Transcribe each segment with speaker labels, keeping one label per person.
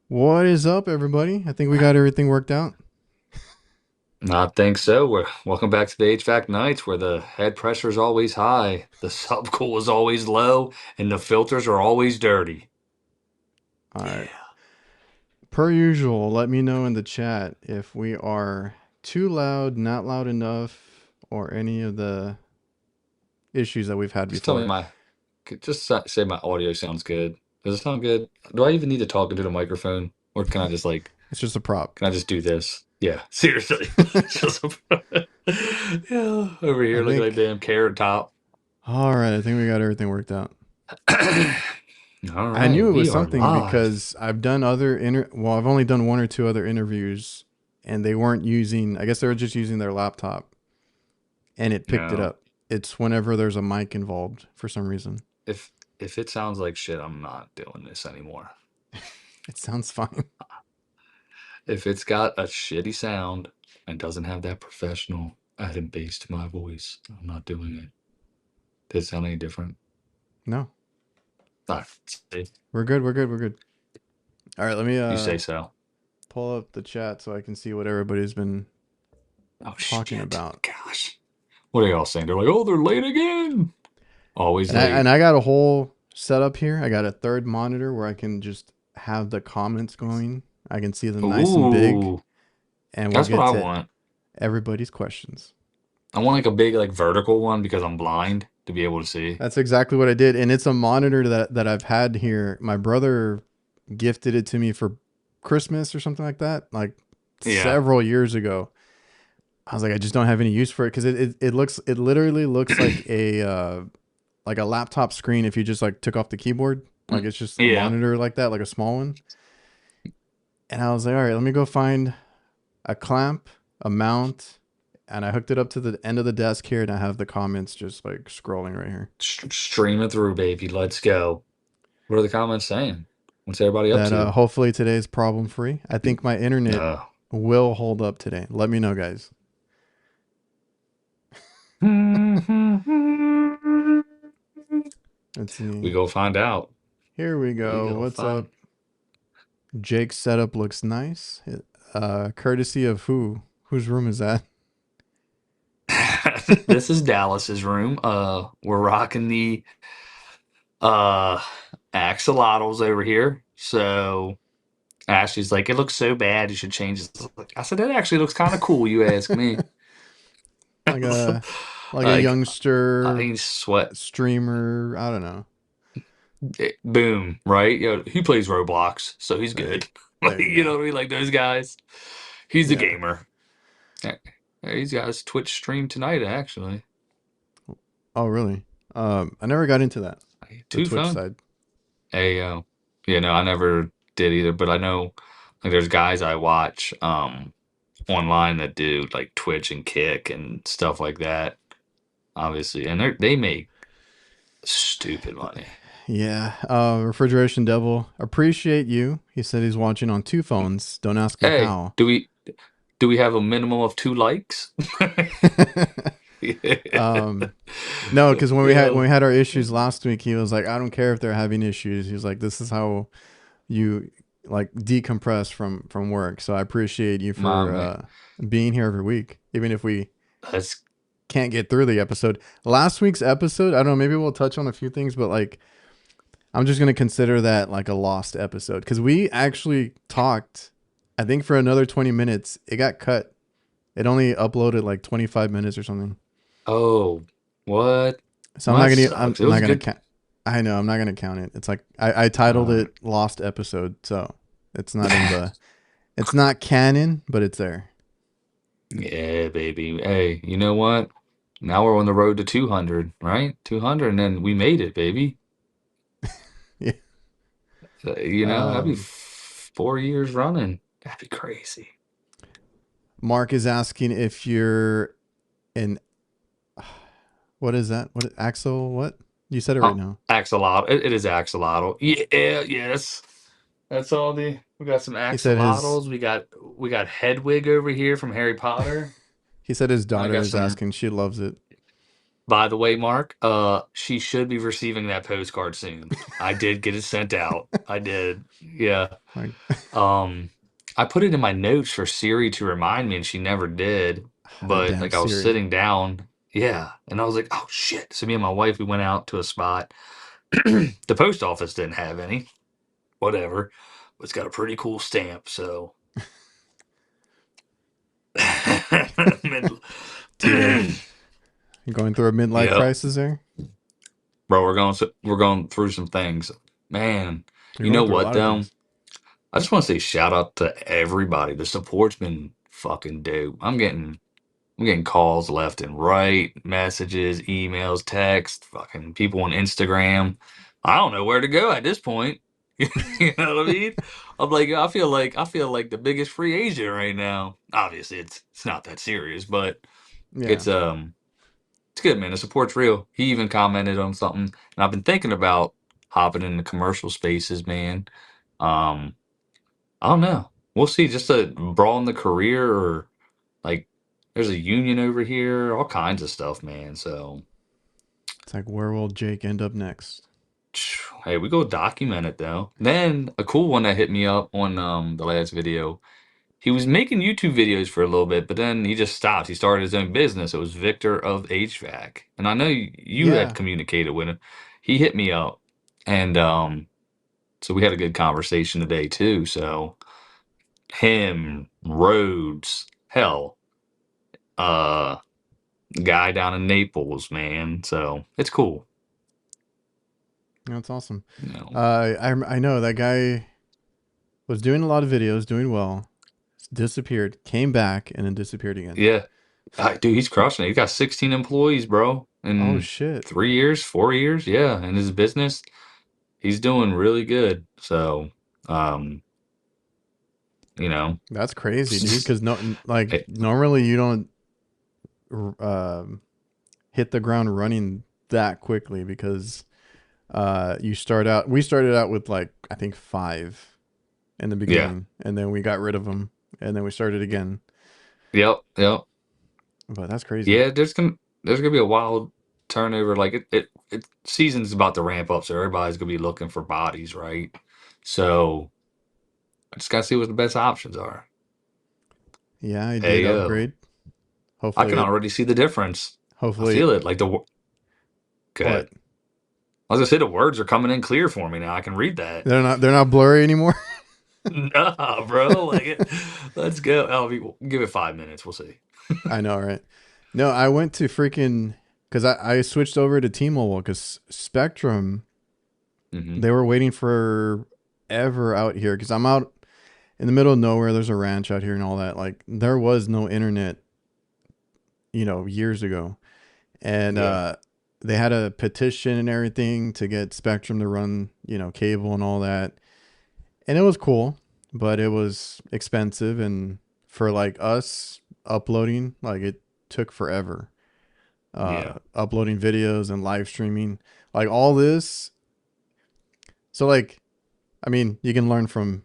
Speaker 1: What is up, everybody? I think we got everything worked out.
Speaker 2: I think so. Welcome back to the HVAC nights where the head pressure is always high, the subcool is always low, and the filters are always dirty.
Speaker 1: All
Speaker 2: Yeah.
Speaker 1: right. Per usual, let me know in the chat if we are too loud, not loud enough, or any of the issues that we've had
Speaker 2: Just tell me
Speaker 1: before.
Speaker 2: say my audio sounds good. Does it sound good? Do I even need to talk into the microphone? Or
Speaker 1: It's just a prop.
Speaker 2: can I just do this? Yeah, seriously. Just yeah, over
Speaker 1: I
Speaker 2: here looking like
Speaker 1: think.
Speaker 2: a damn carrot top.
Speaker 1: All right. I think we got everything worked out.
Speaker 2: All
Speaker 1: I
Speaker 2: right,
Speaker 1: knew it
Speaker 2: we
Speaker 1: was
Speaker 2: are
Speaker 1: something
Speaker 2: live.
Speaker 1: because I've done well, I've only done one or two other interviews, and they weren't using. I guess they were just using their laptop, and it picked it
Speaker 2: No,
Speaker 1: up. It's whenever there's a mic involved for some reason.
Speaker 2: if if it sounds like shit, I'm not doing this anymore.
Speaker 1: It sounds fine.
Speaker 2: If it's got a shitty sound and doesn't have that professional added bass to my voice, I'm not doing it. Does it sound any different?
Speaker 1: No,
Speaker 2: Ah, see,
Speaker 1: we're good. We're good. We're good. All right, let me
Speaker 2: you say so.
Speaker 1: pull up the chat so I can see what everybody's been
Speaker 2: Oh
Speaker 1: talking
Speaker 2: shit!
Speaker 1: about.
Speaker 2: Gosh, what are y'all saying? They're like, oh, they're late again. Always
Speaker 1: And
Speaker 2: late.
Speaker 1: I got a whole setup here. I got a third monitor where I can just have the comments going. I can see them nice and big,
Speaker 2: Ooh,
Speaker 1: and we'll
Speaker 2: that's what
Speaker 1: get
Speaker 2: I
Speaker 1: to
Speaker 2: want.
Speaker 1: everybody's questions.
Speaker 2: I want like a big like vertical one because I'm blind to be able to see.
Speaker 1: That's exactly what I did, and it's a monitor that I've had here. My brother gifted it to me for Christmas or something like that, like
Speaker 2: Yeah.
Speaker 1: several years ago. I was like, I just don't have any use for it because it literally looks like a laptop screen if you just like took off the keyboard. Like it's just a
Speaker 2: Yeah.
Speaker 1: monitor like that, like a small one. And I was like, all right, let me go find a clamp, a mount, and I hooked it up to the end of the desk here, and I have the comments just like scrolling right here.
Speaker 2: Stream it through, baby. Let's go. What are the comments saying? What's everybody up
Speaker 1: That
Speaker 2: to?
Speaker 1: hopefully today is problem free. I think my internet
Speaker 2: Uh,
Speaker 1: will hold up today. Let me know, guys. Let's
Speaker 2: we
Speaker 1: see.
Speaker 2: go find out.
Speaker 1: Here we
Speaker 2: We
Speaker 1: go.
Speaker 2: go
Speaker 1: What's
Speaker 2: find.
Speaker 1: up? Jake's setup looks nice. Courtesy of who? Whose room is that?
Speaker 2: This is Dallas's room. We're rocking the uh axolotls over here. So Ashley's like, it looks so bad. You should change it. I said, it actually looks kind of cool. You ask me.
Speaker 1: like a like a
Speaker 2: Like, I
Speaker 1: youngster
Speaker 2: mean, sweat.
Speaker 1: streamer. I don't know.
Speaker 2: Boom, right? He plays Roblox, so he's
Speaker 1: There,
Speaker 2: good.
Speaker 1: there you
Speaker 2: You
Speaker 1: go.
Speaker 2: know what I mean? Like those guys. He's a
Speaker 1: Yeah.
Speaker 2: gamer. Yeah, he's got his Twitch stream tonight, actually.
Speaker 1: Oh, really? I never got into that. The
Speaker 2: Too
Speaker 1: Twitch
Speaker 2: fun.
Speaker 1: side.
Speaker 2: Hey, yeah, no, I never did either, but I know like there's guys I watch online that do like Twitch and Kick and stuff like that, obviously, and they make stupid money.
Speaker 1: Yeah. Refrigeration Devil. Appreciate you. He said he's watching on two phones. Don't ask me
Speaker 2: Hey,
Speaker 1: how.
Speaker 2: do we have a minimum of 2 likes?
Speaker 1: um, no, because when
Speaker 2: Yeah,
Speaker 1: we had our issues last week, he was like, I don't care if they're having issues. He was like, this is how you like decompress from work. So I appreciate you
Speaker 2: my
Speaker 1: for
Speaker 2: man.
Speaker 1: being here every week, even if we
Speaker 2: That's
Speaker 1: can't get through the episode. Last week's episode, I don't know, maybe we'll touch on a few things, but like I'm just gonna consider that like a lost episode because we actually talked. I think for another 20 minutes, it got cut. It only uploaded like 25 minutes or something.
Speaker 2: oh, what?
Speaker 1: So
Speaker 2: Well, that
Speaker 1: I'm
Speaker 2: sucks. It
Speaker 1: not
Speaker 2: was
Speaker 1: gonna
Speaker 2: good.
Speaker 1: count. I know I'm not gonna count it. It's like I titled
Speaker 2: Uh,
Speaker 1: it lost episode, so it's not in the it's not canon, but it's there.
Speaker 2: yeah, baby. Hey, you know what? Now we're on the road to 200, right? 200, and then we made it, baby.
Speaker 1: Yeah.
Speaker 2: That'd be
Speaker 1: Um,
Speaker 2: 4 years running. That'd be crazy.
Speaker 1: Mark is asking if you're in. What is that? What Axel? What you said it right
Speaker 2: Oh,
Speaker 1: now?
Speaker 2: axolotl. It is axolotl. Yeah, yes. That's all we got some
Speaker 1: He said his
Speaker 2: axolotls. We got Hedwig over here from Harry Potter.
Speaker 1: he said his
Speaker 2: I
Speaker 1: daughter
Speaker 2: got
Speaker 1: is
Speaker 2: some
Speaker 1: asking. She loves it.
Speaker 2: By the way, Mark, she should be receiving that postcard soon. I did get it sent out. I did. Yeah.
Speaker 1: Like,
Speaker 2: Um, I put it in my notes for Siri to remind me, and she never did.
Speaker 1: that
Speaker 2: But
Speaker 1: damn
Speaker 2: like I was
Speaker 1: Siri.
Speaker 2: sitting down, yeah, and I was like, "Oh shit!" So me and my wife, we went out to a spot. The post office didn't have any. Whatever. It's got a pretty cool stamp, so. Mid-
Speaker 1: Too late. You're going through a midlife
Speaker 2: Yep,
Speaker 1: crisis there.
Speaker 2: bro, we're going through some things, man.
Speaker 1: You're
Speaker 2: You
Speaker 1: going
Speaker 2: know
Speaker 1: through a
Speaker 2: what
Speaker 1: lot of
Speaker 2: though?
Speaker 1: things.
Speaker 2: I just want to say shout out to everybody. The support's been fucking dope. I'm getting calls left and right, messages, emails, text, fucking people on Instagram. I don't know where to go at this point. You know what I mean? I'm like, I feel like the biggest free agent right now. Obviously, it's not that serious, but
Speaker 1: Yeah,
Speaker 2: it's it's good, man. The support's real. He even commented on something, and I've been thinking about hopping into commercial spaces, man. Um, I don't know. We'll see. Just to broaden the career, or like, there's a union over here, all kinds of stuff, man. So,
Speaker 1: it's like where will Jake end up next?
Speaker 2: hey, we go document it though. Then a cool one that hit me up on the last video. He was making YouTube videos for a little bit, but then he just stopped. He started his own business. It was Victor of HVAC, and I know you had
Speaker 1: Yeah,
Speaker 2: communicated with him. He hit me up, and so we had a good conversation today too. So him, Rhodes, hell, uh, guy down in Naples, man. So it's cool.
Speaker 1: that's awesome.
Speaker 2: You know,
Speaker 1: I know that guy was doing a lot of videos, doing well, disappeared, came back, and then disappeared again.
Speaker 2: yeah, dude, he's crushing it. He's got 16 employees, bro,
Speaker 1: Oh
Speaker 2: in
Speaker 1: shit,
Speaker 2: 3 years, 4 years. Yeah, and his business, he's doing really good. So, um, you know,
Speaker 1: that's crazy, dude. Because no, like
Speaker 2: eh,
Speaker 1: normally you don't um hit the ground running that quickly because you start out. We started out with like I think five in the
Speaker 2: yeah,
Speaker 1: beginning, and then we got rid of them, and then we started again.
Speaker 2: yep, yep,
Speaker 1: But that's crazy.
Speaker 2: yeah. There's gonna be a wild turnover. Like it season's about to ramp up, so everybody's gonna be looking for bodies, right? So I just gotta see what the best options are.
Speaker 1: Yeah, I did
Speaker 2: Hey yo,
Speaker 1: upgrade.
Speaker 2: I
Speaker 1: Hopefully
Speaker 2: can
Speaker 1: it.
Speaker 2: already see the difference. I
Speaker 1: Hopefully
Speaker 2: feel
Speaker 1: it.
Speaker 2: it. Like good.
Speaker 1: What?
Speaker 2: I was gonna say the words are coming in clear for me now. I can read that.
Speaker 1: They're not. They're not blurry anymore.
Speaker 2: Nah, bro. Like let's go. Give it 5 minutes. We'll see.
Speaker 1: I know, right? No, I went to freaking because I switched over to T-Mobile because Spectrum
Speaker 2: Hmm.
Speaker 1: they were waiting for ever out here because I'm out in the middle of nowhere. There's a ranch out here and all that. Like there was no internet, years ago, and
Speaker 2: Yeah.
Speaker 1: they had a petition and everything to get Spectrum to run, cable and all that, and it was cool, but it was expensive and for like us uploading, like it took forever.
Speaker 2: Yeah.
Speaker 1: Uploading videos and live streaming, like all this. So like, I mean, you can learn from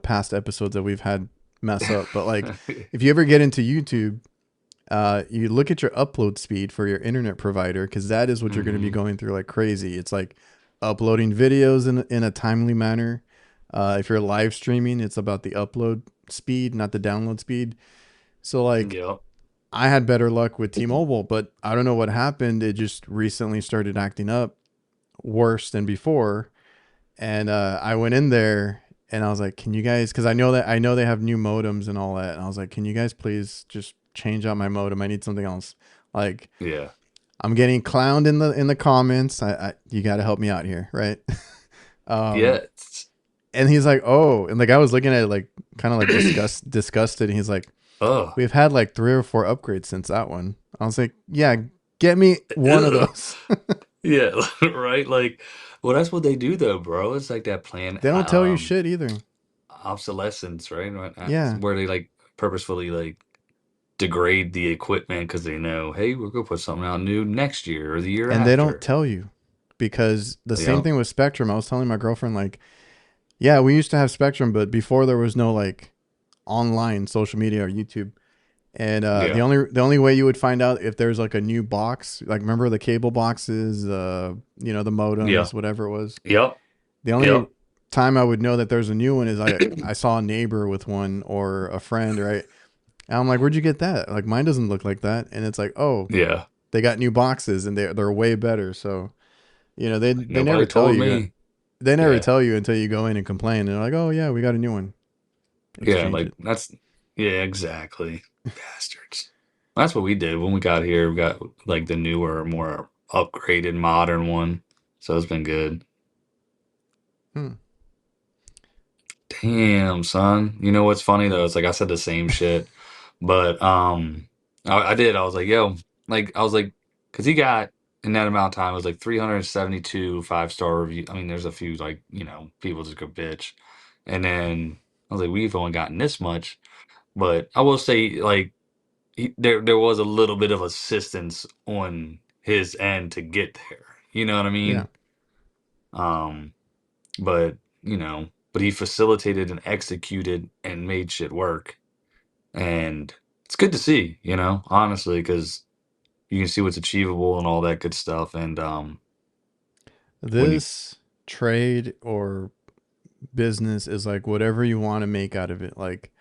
Speaker 1: past episodes that we've had mess up, but like if you ever get into YouTube, you look at your upload speed for your internet provider because that is what you're going to be
Speaker 2: Hmm.
Speaker 1: going through like crazy. It's like uploading videos in a timely manner. If you're live streaming, it's about the upload speed, not the download speed. So like
Speaker 2: Yep.
Speaker 1: I had better luck with T-Mobile, but I don't know what happened. It just recently started acting up worse than before. And I went in there and I was like, "Can you guys?" Because I know they have new modems and all that. And I was like, "Can you guys please just change out my modem? I need something else." Like
Speaker 2: Yeah.
Speaker 1: I'm getting clowned in the comments. You got to help me out here, right?
Speaker 2: Yeah.
Speaker 1: um, and he's like, "Oh," and like I was looking at it like kind of like disgusted. And he's like,
Speaker 2: Oh.
Speaker 1: "We've had like 3 or 4 upgrades since that one." I was like, "Yeah, get me one of
Speaker 2: Ew.
Speaker 1: those."
Speaker 2: Yeah. Right. Like, well, that's what they do, though, bro. It's like that plan,
Speaker 1: They don't tell you shit either.
Speaker 2: obsolescence, right?
Speaker 1: Yeah,
Speaker 2: Where they like purposefully like degrade the equipment because they know, hey, we're gonna put something out new next year or the year
Speaker 1: and they don't
Speaker 2: after.
Speaker 1: tell you because the same
Speaker 2: Yep.
Speaker 1: thing with Spectrum. I was telling my girlfriend like, yeah, we used to have Spectrum, but before there was no like online social media or YouTube. And the
Speaker 2: Yeah.
Speaker 1: only way you would find out if there's like a new box, like remember the cable boxes, the
Speaker 2: Yeah.
Speaker 1: modems, whatever it was.
Speaker 2: Yep.
Speaker 1: The only
Speaker 2: Yep.
Speaker 1: time I would know that there's a new one is I saw a neighbor with one or a friend, right? And I'm like, where'd you get that? Like mine doesn't look like that. And it's like, oh,
Speaker 2: Yeah.
Speaker 1: they got new boxes and they're way better. So
Speaker 2: Like
Speaker 1: they never
Speaker 2: nobody
Speaker 1: tell
Speaker 2: told
Speaker 1: you.
Speaker 2: me.
Speaker 1: They never
Speaker 2: Yeah.
Speaker 1: tell you until you go in and complain. And they're like, oh yeah, we got a new one.
Speaker 2: Yeah.
Speaker 1: Exchange
Speaker 2: Like
Speaker 1: it.
Speaker 2: that's, yeah, exactly. Bastards. That's what we did when we got here. We got like the newer, more upgraded, modern one. So it's been good.
Speaker 1: Hmm.
Speaker 2: Damn, son. You know what's funny though? It's like I said the same shit, but I did. I was like, yo, like I was like, because he got in that amount of time, it was like 372 5-star review. I mean, there's a few like people just go bitch, and then I was like, we've only gotten this much, but I will say like there was a little bit of assistance on his end to get there. You know what I
Speaker 1: Yeah.
Speaker 2: mean? Um, but but he facilitated and executed and made shit work, and it's good to see, honestly, because you can see what's achievable and all that good stuff. And when you
Speaker 1: This trade or business is like whatever you want to make out of it. Like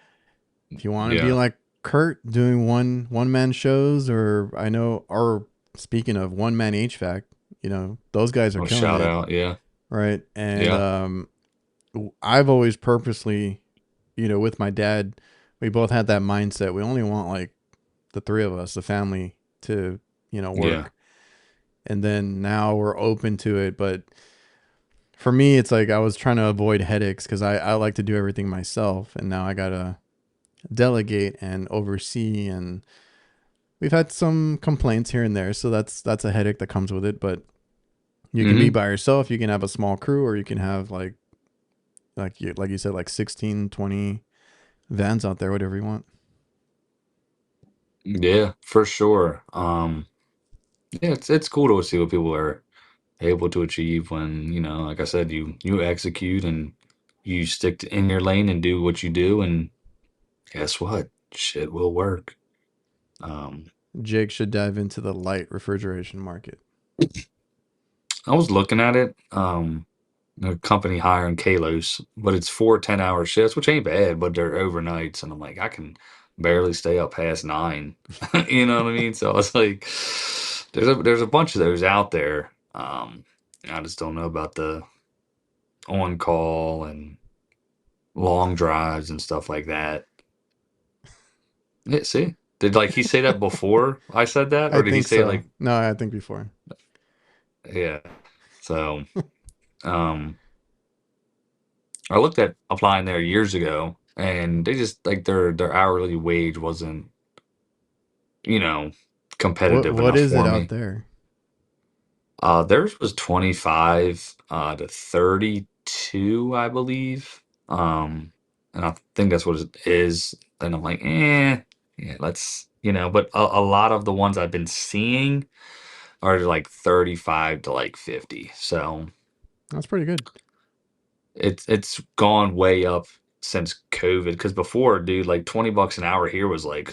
Speaker 1: if you want to be
Speaker 2: yeah,
Speaker 1: like Kurt doing one man shows, or I know, or speaking of one man HVAC, those guys are
Speaker 2: well,
Speaker 1: killing
Speaker 2: shout
Speaker 1: it,
Speaker 2: out, yeah,
Speaker 1: right? And
Speaker 2: yeah,
Speaker 1: I've always purposely, with my dad, we both had that mindset. We only want like the three of us, the family, to
Speaker 2: yeah.
Speaker 1: work. And then now we're open to it, but for me, it's like I was trying to avoid headaches because I like to do everything myself, and now I gotta delegate and oversee. And we've had some complaints here and there, so that's a headache that comes with it. But you can be
Speaker 2: Hmm.
Speaker 1: by yourself, you can have a small crew, or you can have like you said, like 16, 20 vans out there, whatever you want.
Speaker 2: Yeah, for sure. Yeah, it's cool to see what people are able to achieve when like I said, you execute and you in your lane and do what you do, and guess what? Shit will work. Um,
Speaker 1: Jake should dive into the light refrigeration market.
Speaker 2: I was looking at it, a company hiring Kalos, but it's 4 10-hour shifts, which ain't bad, but they're overnights, and I'm like, I can barely stay up past 9. You know what I mean? So I was like, there's a bunch of those out there. I just don't know about the on call and long drives and stuff like that. Yeah, see, did like he say that before I said that,
Speaker 1: I
Speaker 2: or did he
Speaker 1: think
Speaker 2: say it
Speaker 1: so.
Speaker 2: like,
Speaker 1: No, I think before.
Speaker 2: yeah? So, um. I looked at applying there years ago, and they just like their hourly wage wasn't, you know,
Speaker 1: What
Speaker 2: competitive
Speaker 1: what
Speaker 2: enough
Speaker 1: is it
Speaker 2: for
Speaker 1: out
Speaker 2: me.
Speaker 1: there?
Speaker 2: Theirs was 25 to 32, I believe. And I think that's what it is. And I'm like, yeah, but a lot of the ones I've been seeing are like 35 to like 50. So
Speaker 1: That's pretty good.
Speaker 2: it's gone way up since COVID. Because before, dude, like $20 an hour here was like,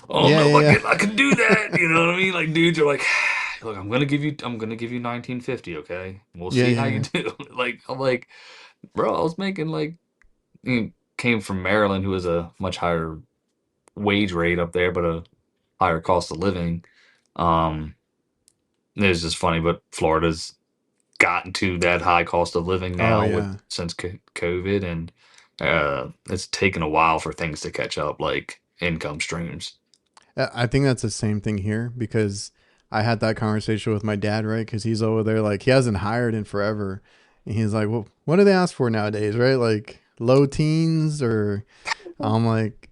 Speaker 2: I don't
Speaker 1: Yeah,
Speaker 2: know if
Speaker 1: yeah,
Speaker 2: I can do that. You know what I mean? Like dudes are like, look, I'm gonna give you 1950, okay? We'll
Speaker 1: yeah,
Speaker 2: see
Speaker 1: yeah,
Speaker 2: how you
Speaker 1: yeah.
Speaker 2: do. Like I'm like, bro, I was making like came from Maryland, who is a much higher wage rate up there, but a higher cost of living. Um, it's just funny, but Florida's gotten to that high cost of living
Speaker 1: Oh
Speaker 2: now with
Speaker 1: yeah.
Speaker 2: since COVID, and it's taken a while for things to catch up, like income streams.
Speaker 1: I think that's the same thing here because I had that conversation with my dad, right? Because he's over there, like he hasn't hired in forever, and he's like, "Well, what do they ask for nowadays, right? Like low teens, or I'm like,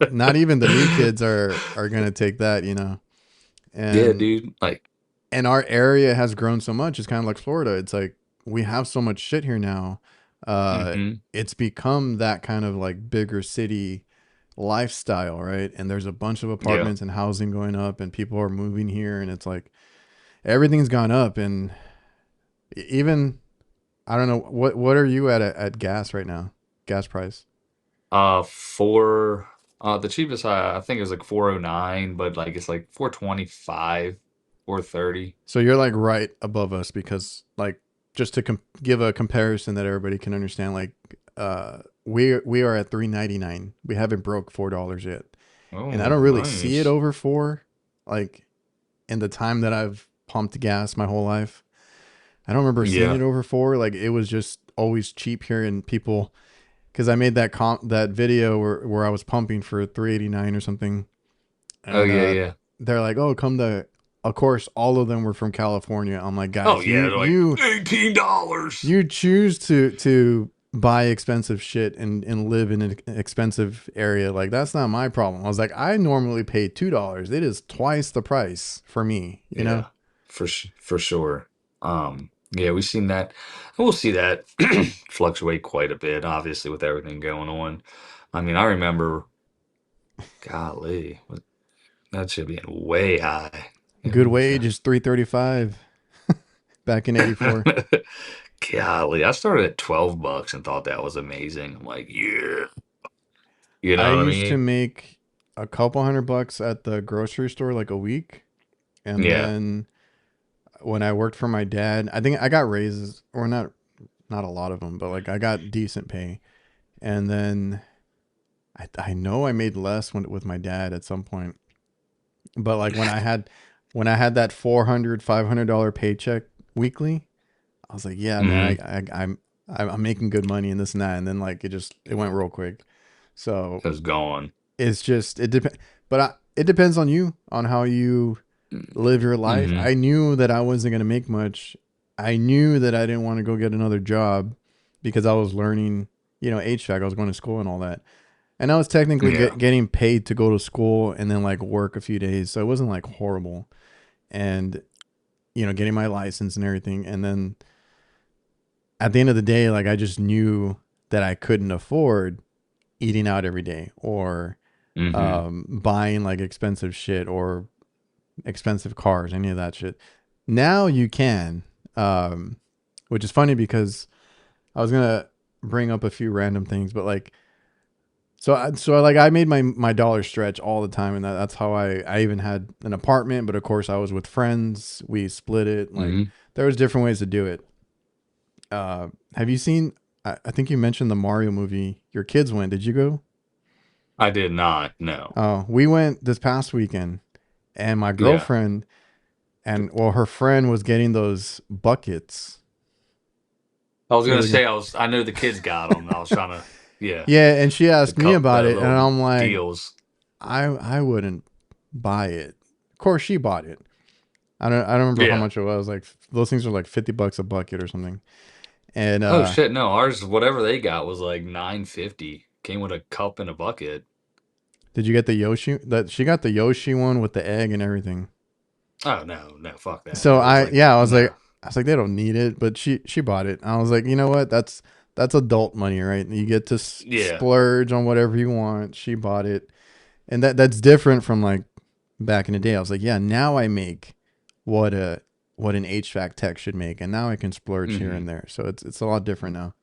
Speaker 1: not even the new kids are gonna take that.
Speaker 2: Yeah,
Speaker 1: And
Speaker 2: dude. Like,
Speaker 1: our area has grown so much. It's kind of like Florida. It's like we have so much shit here now. Uh,
Speaker 2: hmm
Speaker 1: it's become that kind of like bigger city lifestyle, right? And there's a bunch of
Speaker 2: yeah.
Speaker 1: apartments and housing going up, and people are moving here, and it's like everything's gone up. And even I don't know what are you at gas right now? Gas price?
Speaker 2: 4. The cheapest I think is like 409, but like it's like 425, 430.
Speaker 1: So you're like right above us because like just to give a comparison that everybody can understand, like we are at 3.99. We haven't broke $4 yet, and I
Speaker 2: Oh,
Speaker 1: don't really see it
Speaker 2: nice.
Speaker 1: over four. Like in the time that I've pumped gas my whole life, I don't remember seeing it
Speaker 2: Yeah.
Speaker 1: over four. Like it was just always cheap here, and people because I made that video where I was pumping for 3.89 or something,
Speaker 2: Oh
Speaker 1: and
Speaker 2: yeah, yeah.
Speaker 1: they're like, "Oh, come to." Of course, all of them were from California. I'm like,
Speaker 2: Oh
Speaker 1: guys,
Speaker 2: yeah, they're like $18.
Speaker 1: you choose to buy expensive shit and live in an expensive area. Like that's not my problem. I was like, I normally pay $2. It is twice the price for me. You know,
Speaker 2: Yeah, for sure. Yeah, we've seen that. And we'll see that fluctuate quite a bit, obviously, with everything going on. I mean, I remember, golly, that should be way high. Yeah,
Speaker 1: good
Speaker 2: what was
Speaker 1: wage
Speaker 2: that?
Speaker 1: is 3.35 back in '84.
Speaker 2: Golly, I started at $12 and thought that was amazing. I'm like, yeah, you
Speaker 1: I
Speaker 2: know what I
Speaker 1: used to
Speaker 2: mean?
Speaker 1: make a couple $100 at the grocery store like a week, and
Speaker 2: Yeah.
Speaker 1: then when I worked for my dad, I think I got raises or not a lot of them, but like I got decent pay. And then I know I made less with my dad at some point, but like when I had that 400 $500 paycheck weekly, I was like, yeah, man,
Speaker 2: Mm-hmm.
Speaker 1: I'm making good money and this and that, and then like it went real quick. So
Speaker 2: It was gone.
Speaker 1: it's just it depends, but it depends on you on how you live your life.
Speaker 2: Mm-hmm.
Speaker 1: I knew that I wasn't gonna make much. I knew that I didn't want to go get another job because I was learning, HVAC. I was going to school and all that. And I was technically
Speaker 2: Yeah.
Speaker 1: getting paid to go to school and then like work a few days. So it wasn't like horrible. And, getting my license and everything. And then at the end of the day, like I just knew that I couldn't afford eating out every day or
Speaker 2: Mm-hmm.
Speaker 1: buying like expensive shit or expensive cars, any of that shit. Now you can, um, which is funny because I was going to bring up a few random things, but like, so I made my dollar stretch all the time, and that's how I even had an apartment. But of course, I was with friends. We split it. Like
Speaker 2: Mm-hmm.
Speaker 1: there was different ways to do it. Have you seen? I think you mentioned the Mario movie. Your kids went. Did you go?
Speaker 2: I did not. No.
Speaker 1: Oh, we went this past weekend, and my
Speaker 2: Yeah.
Speaker 1: girlfriend and well, her friend was getting those buckets.
Speaker 2: I was
Speaker 1: So
Speaker 2: gonna
Speaker 1: they're
Speaker 2: say I know the kids got them. I was trying to, yeah,
Speaker 1: yeah, and she
Speaker 2: the
Speaker 1: asked me
Speaker 2: cup,
Speaker 1: about
Speaker 2: the
Speaker 1: it, and
Speaker 2: little
Speaker 1: I'm like,
Speaker 2: deals.
Speaker 1: I wouldn't buy it. Of course, she bought it. I don't remember how
Speaker 2: Yeah.
Speaker 1: much it was. Like those things are like $50 a bucket or something. And
Speaker 2: Oh shit, no, ours whatever they got was like 950. Came with a cup and a bucket.
Speaker 1: did you get the Yoshi? That she got the Yoshi one with the egg and everything.
Speaker 2: Oh no, no, fuck that.
Speaker 1: So
Speaker 2: It was like no.
Speaker 1: I was like they don't need it, but she bought it. I was like, you know what? That's adult money, right? You get to
Speaker 2: Yeah.
Speaker 1: splurge on whatever you want. She bought it, and that's different from like back in the day. I was like, yeah, now I make what a what an HVAC tech should make, and now I can splurge here
Speaker 2: Mm-hmm.
Speaker 1: and there. So it's a lot different now.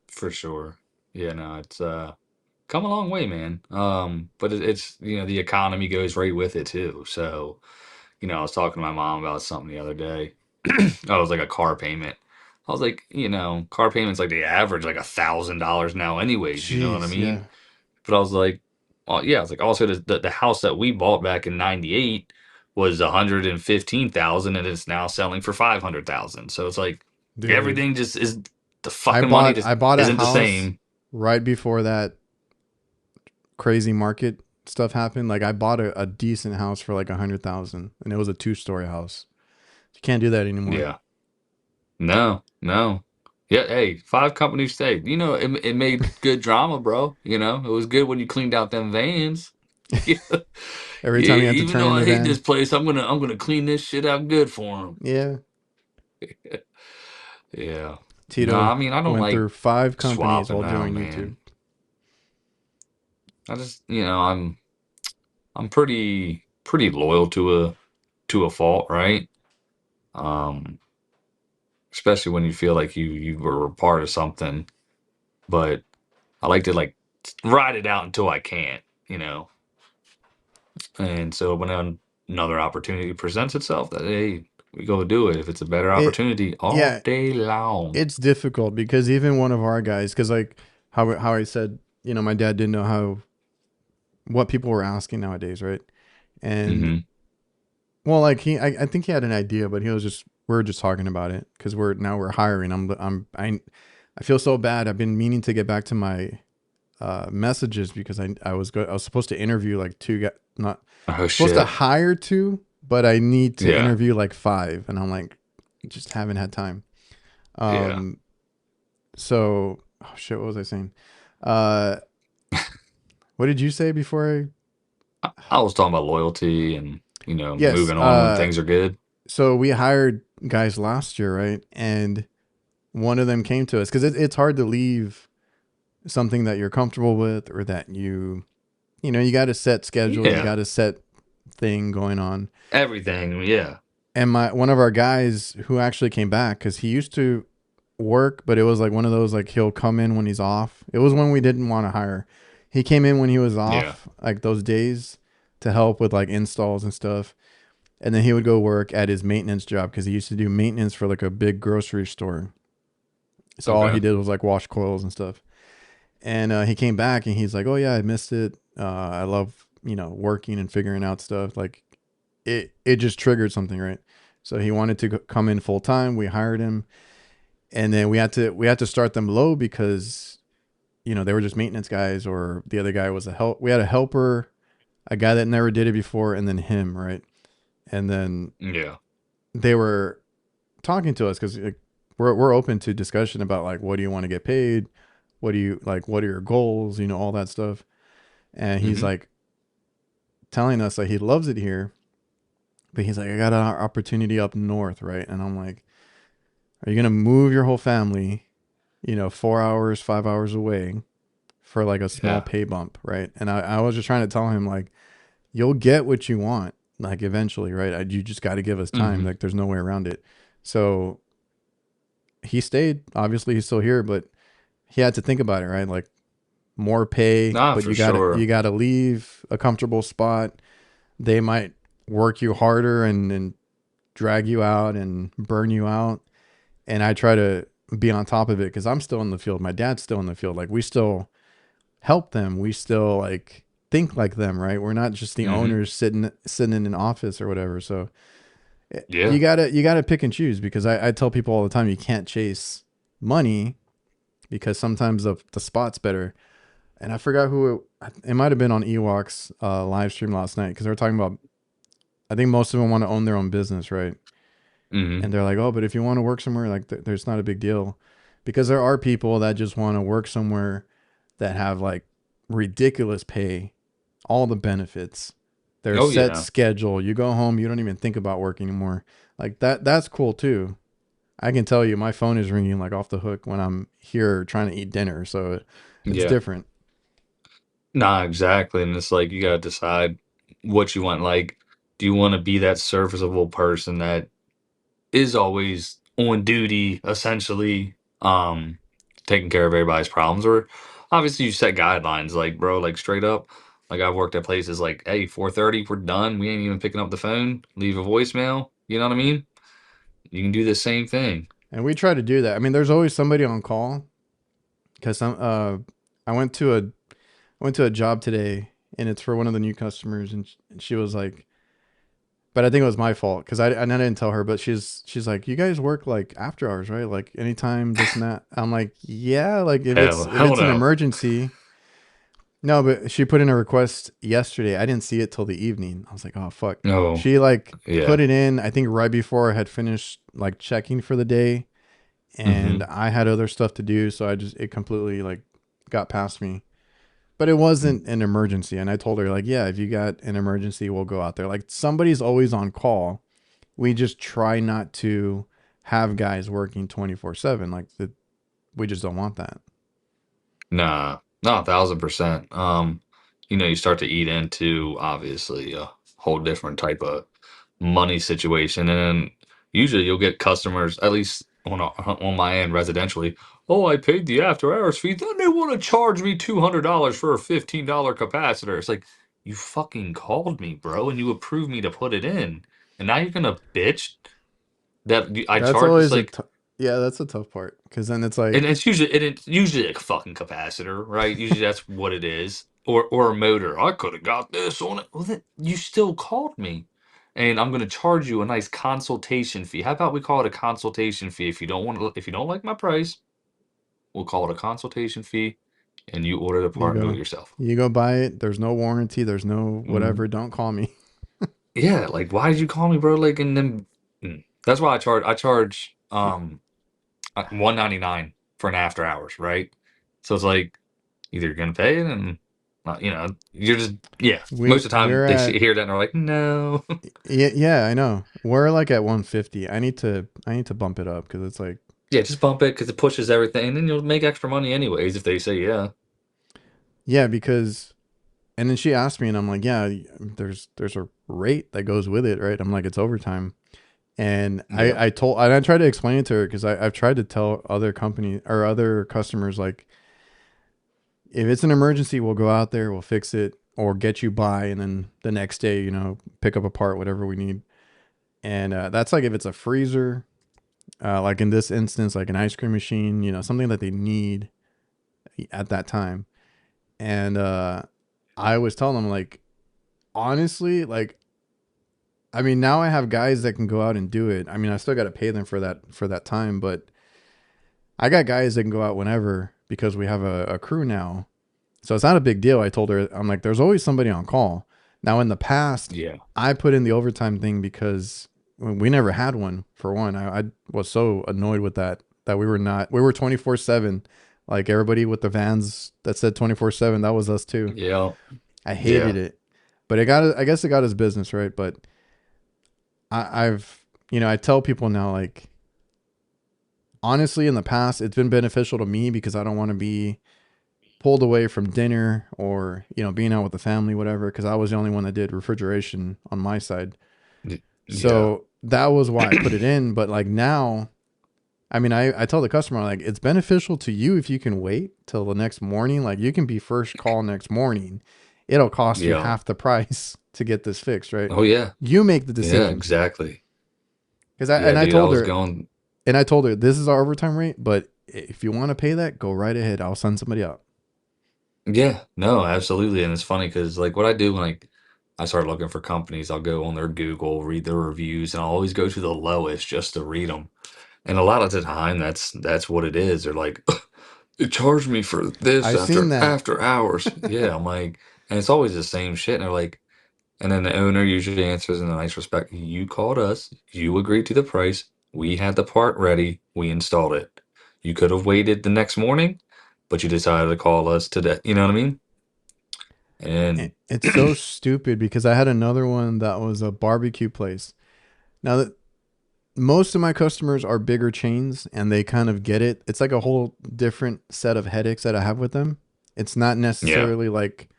Speaker 2: For sure. Yeah, no, it's come a long way, man. But it's the economy goes right with it too. So, I was talking to my mom about something the other day. I was like a car payment. I was like, car payments like the average like $1,000 now, anyways. You know what I
Speaker 1: Jeez,
Speaker 2: mean?
Speaker 1: yeah.
Speaker 2: But I was like, well, yeah. I was like, also the house that we bought back in '98 was 115,000, and it's now selling for 500,000. So it's like
Speaker 1: Dude,
Speaker 2: everything just is the fucking money just
Speaker 1: I bought a
Speaker 2: isn't the
Speaker 1: house
Speaker 2: same.
Speaker 1: right before that crazy market stuff happened. Like I bought a decent house for like 100,000, and it was a 2-story house. You can't do that anymore.
Speaker 2: Yeah. No, no. Yeah, hey, five companies stayed. It made good drama, bro. It was good when you cleaned out them vans. Yeah,
Speaker 1: Every
Speaker 2: yeah.
Speaker 1: time you had to
Speaker 2: Even
Speaker 1: turn
Speaker 2: though
Speaker 1: in
Speaker 2: I
Speaker 1: the
Speaker 2: hate
Speaker 1: van.
Speaker 2: this place, I'm gonna clean this shit out good for them.
Speaker 1: Yeah.
Speaker 2: Yeah. No,
Speaker 1: Tito
Speaker 2: I mean I don't
Speaker 1: went
Speaker 2: like
Speaker 1: through 5 companies
Speaker 2: swapping
Speaker 1: while
Speaker 2: now,
Speaker 1: doing YouTube.
Speaker 2: man. I just, I'm pretty loyal to a fault, right? Um, Especially when you feel like you were a part of something, but I like to like ride it out until I can't. you know. And so when another opportunity presents itself, that hey, we go do it. If it's a better
Speaker 1: It
Speaker 2: opportunity, all
Speaker 1: yeah,
Speaker 2: day long.
Speaker 1: it's difficult because even one of our guys, because like how I said, my dad didn't know how what people were asking nowadays, right? And
Speaker 2: Hmm.
Speaker 1: well, like I think he had an idea, but he was just we are just talking about it because we're hiring. I feel so bad. I've been meaning to get back to my messages because I was supposed to interview like two guys, not
Speaker 2: Oh
Speaker 1: supposed to
Speaker 2: shit.
Speaker 1: hire two, but I need to
Speaker 2: Yeah.
Speaker 1: interview like five, and I'm like, just haven't had time.
Speaker 2: Yeah.
Speaker 1: Um, so oh shit, what was I saying? Uh, what did you say before
Speaker 2: I was talking about loyalty and
Speaker 1: Yes.
Speaker 2: moving on when things are good.
Speaker 1: So we hired guys last year, right? And one of them came to us because it's hard to leave something that you're comfortable with or that you got a set schedule, you
Speaker 2: Yeah.
Speaker 1: got a set thing going on.
Speaker 2: Everything. Yeah.
Speaker 1: And one of our guys who actually came back because he used to work, but it was like one of those like he'll come in when he's off. It was when we didn't want to hire. He came in when he was
Speaker 2: Yeah.
Speaker 1: off, like those days, to help with like installs and stuff. And then he would go work at his maintenance job because he used to do maintenance for like a big grocery store. So all he
Speaker 2: Okay.
Speaker 1: did was like wash coils and stuff. And he came back and he's like, "Oh yeah, I missed it. I love working and figuring out stuff. Like it just triggered something, right?" So he wanted to come in full time. We hired him, and then we had to start them low because they were just maintenance guys, or the other guy was a help. We had a helper, a guy that never did it before, and then him, right? And then
Speaker 2: Yeah.
Speaker 1: they were talking to us because like, we're open to discussion about like what do you want to get paid, what do you like, what are your goals, all that stuff. And he's
Speaker 2: Hmm.
Speaker 1: like telling us that he loves it here, but he's like, I got an opportunity up north, right? And I'm like, are you gonna move your whole family, 4 hours, 5 hours away for like a small
Speaker 2: Yeah.
Speaker 1: pay bump, right? And I was just trying to tell him like, you'll get what you want, like eventually, right? You just got to give us time.
Speaker 2: Hmm.
Speaker 1: Like there's no way around it. So he stayed. Obviously, he's still here, but he had to think about it, right? Like more pay,
Speaker 2: Nah,
Speaker 1: but
Speaker 2: for
Speaker 1: you
Speaker 2: sure.
Speaker 1: gotta leave a comfortable spot. They might work you harder and drag you out and burn you out. And I try to be on top of it because I'm still in the field. My dad's still in the field. Like we still help them. We still like think like them, right? We're not just the
Speaker 2: Hmm.
Speaker 1: owners sitting in an office or whatever. So
Speaker 2: Yeah.
Speaker 1: you gotta pick and choose because I tell people all the time you can't chase money because sometimes the spot's better. And I forgot who it might have been on Ewok's live stream last night because they were talking about. I think most of them want to own their own business, right?
Speaker 2: Hmm.
Speaker 1: And they're like, oh, but if you want to work somewhere, like there's not a big deal, because there are people that just want to work somewhere that have like ridiculous pay, all the benefits, their
Speaker 2: Oh
Speaker 1: set
Speaker 2: yeah.
Speaker 1: schedule. You go home, you don't even think about work anymore. Like that. That's cool too. I can tell you, my phone is ringing like off the hook when I'm here trying to eat dinner. So it's
Speaker 2: Yeah.
Speaker 1: different.
Speaker 2: Nah, exactly. And it's like you gotta decide what you want. Like, do you want to be that serviceable person that is always on duty, essentially, taking care of everybody's problems? Or obviously you set guidelines, like, bro, like straight up. Like I've worked at places like, hey, 4:30, we're done. We ain't even picking up the phone. Leave a voicemail. You know what I mean? You can do the same thing.
Speaker 1: And we try to do that. I mean, there's always somebody on call because I went to a job today and it's for one of the new customers and she was like, but I think it was my fault because I didn't tell her, but she's like, you guys work like after hours, right? Like anytime this and that. I'm like, yeah, like if
Speaker 2: Hell
Speaker 1: it's an
Speaker 2: no.
Speaker 1: emergency. No, but she put in a request yesterday. I didn't see it till the evening. I was like, oh fuck.
Speaker 2: No.
Speaker 1: She like
Speaker 2: Yeah.
Speaker 1: put it in, I think right before I had finished like checking for the day and
Speaker 2: Hmm.
Speaker 1: I had other stuff to do, so it completely like got past me. But it wasn't an emergency, and I told her like, yeah, if you got an emergency, we'll go out there. Like somebody's always on call. We just try not to have guys working 24/7. Like we just don't want that.
Speaker 2: Nah, no, 1,000%. You start to eat into obviously a whole different type of money situation, and then usually you'll get customers. At least on my end residentially. Oh, I paid the after hours fee. Then they want to charge me $200 for a $15 capacitor. It's like, you fucking called me, bro, and you approved me to put it in, and now you're gonna bitch that I
Speaker 1: That's
Speaker 2: charge. It's
Speaker 1: always a
Speaker 2: like,
Speaker 1: t- yeah, that's a tough part because then it's like
Speaker 2: and it's usually a fucking capacitor, right? Usually that's what it is, or a motor. I could have got this on it. Well, then you still called me, and I'm gonna charge you a nice consultation fee. How about we call it a consultation fee? If you don't like my price, we'll call it a consultation fee, and you order the
Speaker 1: you
Speaker 2: part and do it
Speaker 1: go
Speaker 2: yourself.
Speaker 1: you go buy it. There's no warranty. There's no
Speaker 2: Mhm.
Speaker 1: whatever. Don't call me.
Speaker 2: Yeah, like why did you call me, bro? Like, and then that's why I charge 199 for an after hours, right? So it's like either you're gonna pay it and you're just yeah. Most of the time
Speaker 1: We're
Speaker 2: they
Speaker 1: at
Speaker 2: hear that and they're like, no.
Speaker 1: yeah, yeah, I know. We're like at 150. I need to bump it up because it's like
Speaker 2: Yeah, just bump it because it pushes everything, and then you'll make extra money anyways if they say yeah.
Speaker 1: yeah because and then she asked me and I'm like yeah there's a rate that goes with it, right? I'm like it's overtime. And
Speaker 2: Yeah,
Speaker 1: I tried to explain it to her because I've tried to tell other company or other customers like if it's an emergency, we'll go out there, we'll fix it or get you by, and then the next day, pick up a part, whatever we need. And that's like if it's a freezer, like in this instance, like an ice cream machine, something that they need at that time. And I always tell them like honestly, like I mean now I have guys that can go out and do it. I mean I still got to pay them for that time, but I got guys that can go out whenever because we have a crew now. So it's not a big deal. I told her, I'm like, there's always somebody on call. Now, in the past,
Speaker 2: yeah,
Speaker 1: I put in the overtime thing because we never had one, for one. I was so annoyed with that we were 24/7. Like everybody with the vans that said 24/7, that was us too.
Speaker 2: yeah,
Speaker 1: I hated
Speaker 2: yeah,
Speaker 1: it. But I guess it got his business, right? But I tell people now, like, honestly, in the past, it's been beneficial to me because I don't want to be pulled away from dinner or being out with the family, whatever, because I was the only one that did refrigeration on my side.
Speaker 2: yeah,
Speaker 1: So that was why I put it in. But like now, I mean, I tell the customer like it's beneficial to you if you can wait till the next morning. Like you can be first call next morning. It'll cost you
Speaker 2: yeah.
Speaker 1: half the price to get this fixed, right?
Speaker 2: Oh yeah,
Speaker 1: You make the
Speaker 2: yeah,
Speaker 1: decision.
Speaker 2: exactly.
Speaker 1: Because I
Speaker 2: Yeah,
Speaker 1: and I
Speaker 2: dude, I
Speaker 1: told
Speaker 2: was
Speaker 1: her
Speaker 2: going.
Speaker 1: this is our overtime rate, but if you want to pay that, go right ahead. I'll send somebody out.
Speaker 2: Yeah, no, absolutely, and it's funny because like what I do when I start looking for companies, I'll go on their Google, read their reviews, and I'll always go to the lowest just to read them. And a lot of the time, that's what it is. They're like, "It charged me for this
Speaker 1: I've seen
Speaker 2: after
Speaker 1: that.
Speaker 2: after hours." Yeah, I'm like, and it's always the same shit. And they're like, and then the owner usually answers in a nice respect. You called us. You agreed to the price. We had the part ready. We installed it. You could have waited the next morning, but you decided to call us today. You know what I mean? And
Speaker 1: It's so stupid because I had another one that was a barbecue place. Now that most of my customers are bigger chains and they kind of get it. It's like a whole different set of headaches that I have with them. It's not
Speaker 2: yeah,
Speaker 1: necessarily like,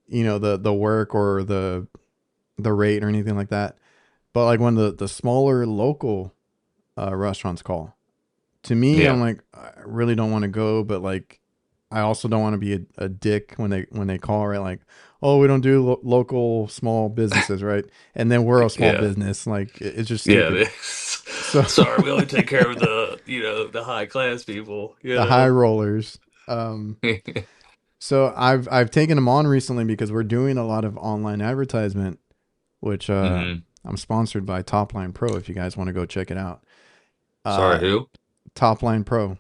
Speaker 1: the work or the rate or anything like that. But like when the smaller local restaurants call, to me, I'm
Speaker 2: yeah,
Speaker 1: like, I really don't want to go, but like, I also don't want to be a dick when they call, right? Like, oh, we don't do local small businesses, right? And then we're a small
Speaker 2: yeah,
Speaker 1: business. Like, it's just
Speaker 2: yeah. It
Speaker 1: stupid.
Speaker 2: is.
Speaker 1: So
Speaker 2: Sorry, we only take care of the high class people.
Speaker 1: the high rollers. Um, so I've taken them on recently because we're doing a lot of online advertisement, which
Speaker 2: hmm
Speaker 1: I'm sponsored by Topline Pro. If you guys want to go check it out,
Speaker 2: Sorry,
Speaker 1: uh,
Speaker 2: who?
Speaker 1: Topline Pro.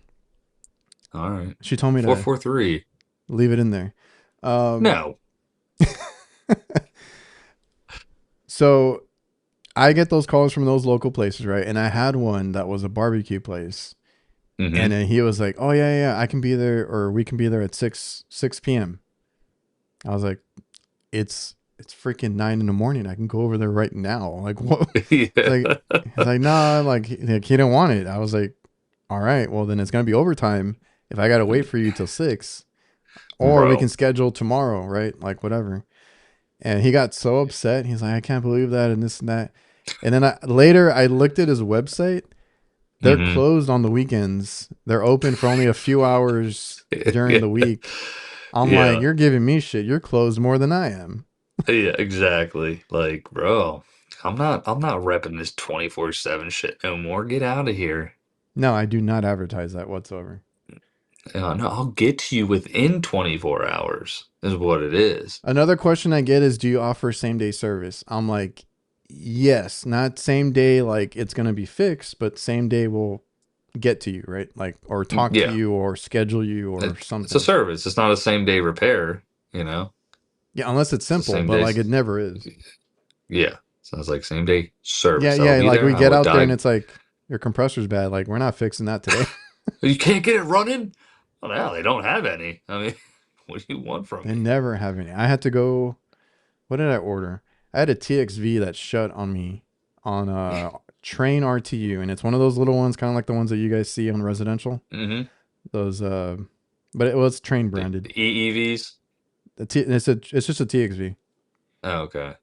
Speaker 2: All right,
Speaker 1: She told me to
Speaker 2: 443.
Speaker 1: leave it in there. Um,
Speaker 2: No.
Speaker 1: so I get those calls from those local places, right? And I had one that was a barbecue place, and
Speaker 2: hmm
Speaker 1: then he was like, "Oh yeah, yeah, I can be there, or we can be there at six p.m." I was like, "It's freaking 9 in the morning. I can go over there right now." Like what? It's
Speaker 2: Yeah,
Speaker 1: like he's like, "Nah," like he didn't want it. I was like, "All right, well then it's gonna be overtime if I gotta wait for you till 6, or we can
Speaker 2: bro.
Speaker 1: schedule tomorrow, right? Like whatever." And he got so upset. He's like, "I can't believe that," and this and that. And then later I looked at his website. They're
Speaker 2: Mhm.
Speaker 1: closed on the weekends. They're open for only a few hours during
Speaker 2: Yeah.
Speaker 1: the week. I'm like,
Speaker 2: Yeah.
Speaker 1: you're giving me shit. You're closed more than I am.
Speaker 2: Yeah, exactly. Like, bro, I'm not repping this 24/7 shit no more. Get out of here.
Speaker 1: No, I do not advertise that whatsoever.
Speaker 2: No, I'll get to you within 24 hours is what it is.
Speaker 1: Another question I get is, do you offer same day service? I'm like, yes, not same day like it's gonna be fixed, but same day will get to you, right? Like, or talk to
Speaker 2: Yeah.
Speaker 1: you or schedule you or
Speaker 2: It's a
Speaker 1: something.
Speaker 2: service. It's not a same day repair, you know?
Speaker 1: Yeah, unless it's
Speaker 2: It's the
Speaker 1: simple,
Speaker 2: same
Speaker 1: but
Speaker 2: day.
Speaker 1: like it never is.
Speaker 2: Yeah. Sounds like same day
Speaker 1: Yeah,
Speaker 2: service. I'll
Speaker 1: yeah.
Speaker 2: be
Speaker 1: Like
Speaker 2: there.
Speaker 1: we
Speaker 2: I
Speaker 1: get
Speaker 2: would
Speaker 1: out there and
Speaker 2: die.
Speaker 1: it's like your compressor's bad. Like we're not fixing that today.
Speaker 2: You can't get it running? Well, now they don't have any. I mean, what do you want from
Speaker 1: They
Speaker 2: me?
Speaker 1: never have any. I had to go. What did I order? I had a TXV that shut on me on a train RTU, and it's one of those little ones, kind of like the ones that you guys see on residential.
Speaker 2: Mm-hmm.
Speaker 1: Those, but it was train
Speaker 2: The
Speaker 1: branded.
Speaker 2: EEVs?
Speaker 1: It's just a TXV.
Speaker 2: Oh, okay.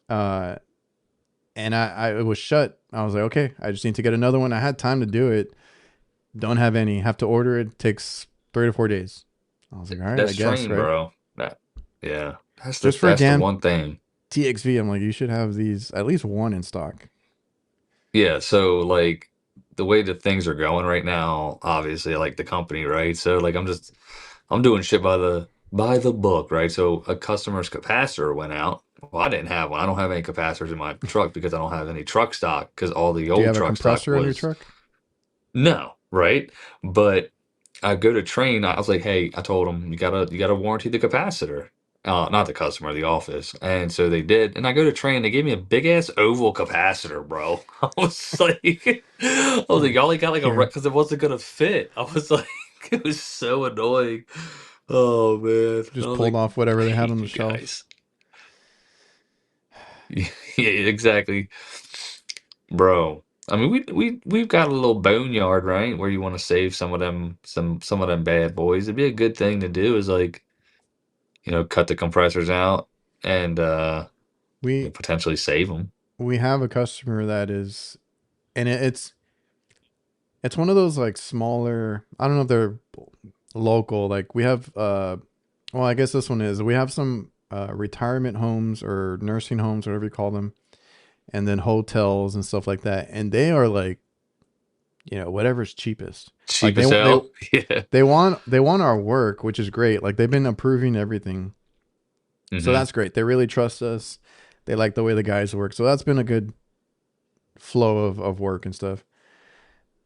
Speaker 1: Uh, and it was shut. I was like, okay, I just need to get another one. I had time to do it. Don't have any. Have to order it. Takes 3 to 4 days. I was like, all right, I
Speaker 2: That's
Speaker 1: guess,
Speaker 2: train,
Speaker 1: right?
Speaker 2: bro. That, yeah. That's the
Speaker 1: Just for a
Speaker 2: that's the
Speaker 1: damn
Speaker 2: one thing.
Speaker 1: TXV, I'm like, you should have these at least one in stock.
Speaker 2: Yeah, so like the way that things are going right now, obviously, like the company, right? So like I'm doing shit by the book, right? So a customer's capacitor went out. Well, I didn't have one. I don't have any capacitors in my truck because I don't have any truck stock because all the
Speaker 1: Do you
Speaker 2: old
Speaker 1: have a
Speaker 2: truck stock
Speaker 1: compressor on your
Speaker 2: was
Speaker 1: truck?
Speaker 2: no, right? But I go to train. I was like, hey, I told them you gotta warranty the capacitor. Not the customer, the office. And so they did. And I go to train. They gave me a big ass oval capacitor, bro. I was like, y'all only got like a
Speaker 1: Here,
Speaker 2: because it wasn't gonna fit. I was like, it was so annoying. Oh man. I
Speaker 1: just
Speaker 2: was
Speaker 1: pulled
Speaker 2: like,
Speaker 1: off
Speaker 2: I
Speaker 1: whatever they had
Speaker 2: hate
Speaker 1: on the
Speaker 2: you
Speaker 1: shelf.
Speaker 2: guys. Yeah, exactly. Bro, I mean, we've got a little boneyard, right? Where you want to save some of them bad boys. It'd be a good thing to do is like, cut the compressors out and
Speaker 1: We
Speaker 2: potentially save them.
Speaker 1: we have a customer that is, and it's one of those like smaller. I don't know if they're local. Like we have, well, I guess this one is. We have some retirement homes or nursing homes, whatever you call them, and then hotels and stuff like that. And they are like, whatever's cheapest. Like
Speaker 2: Cheap as hell. Yeah.
Speaker 1: they want our work, which is great. Like they've been approving everything. So
Speaker 2: Hmm.
Speaker 1: that's great. They really trust us. They like the way the guys work. So that's been a good flow of work and stuff.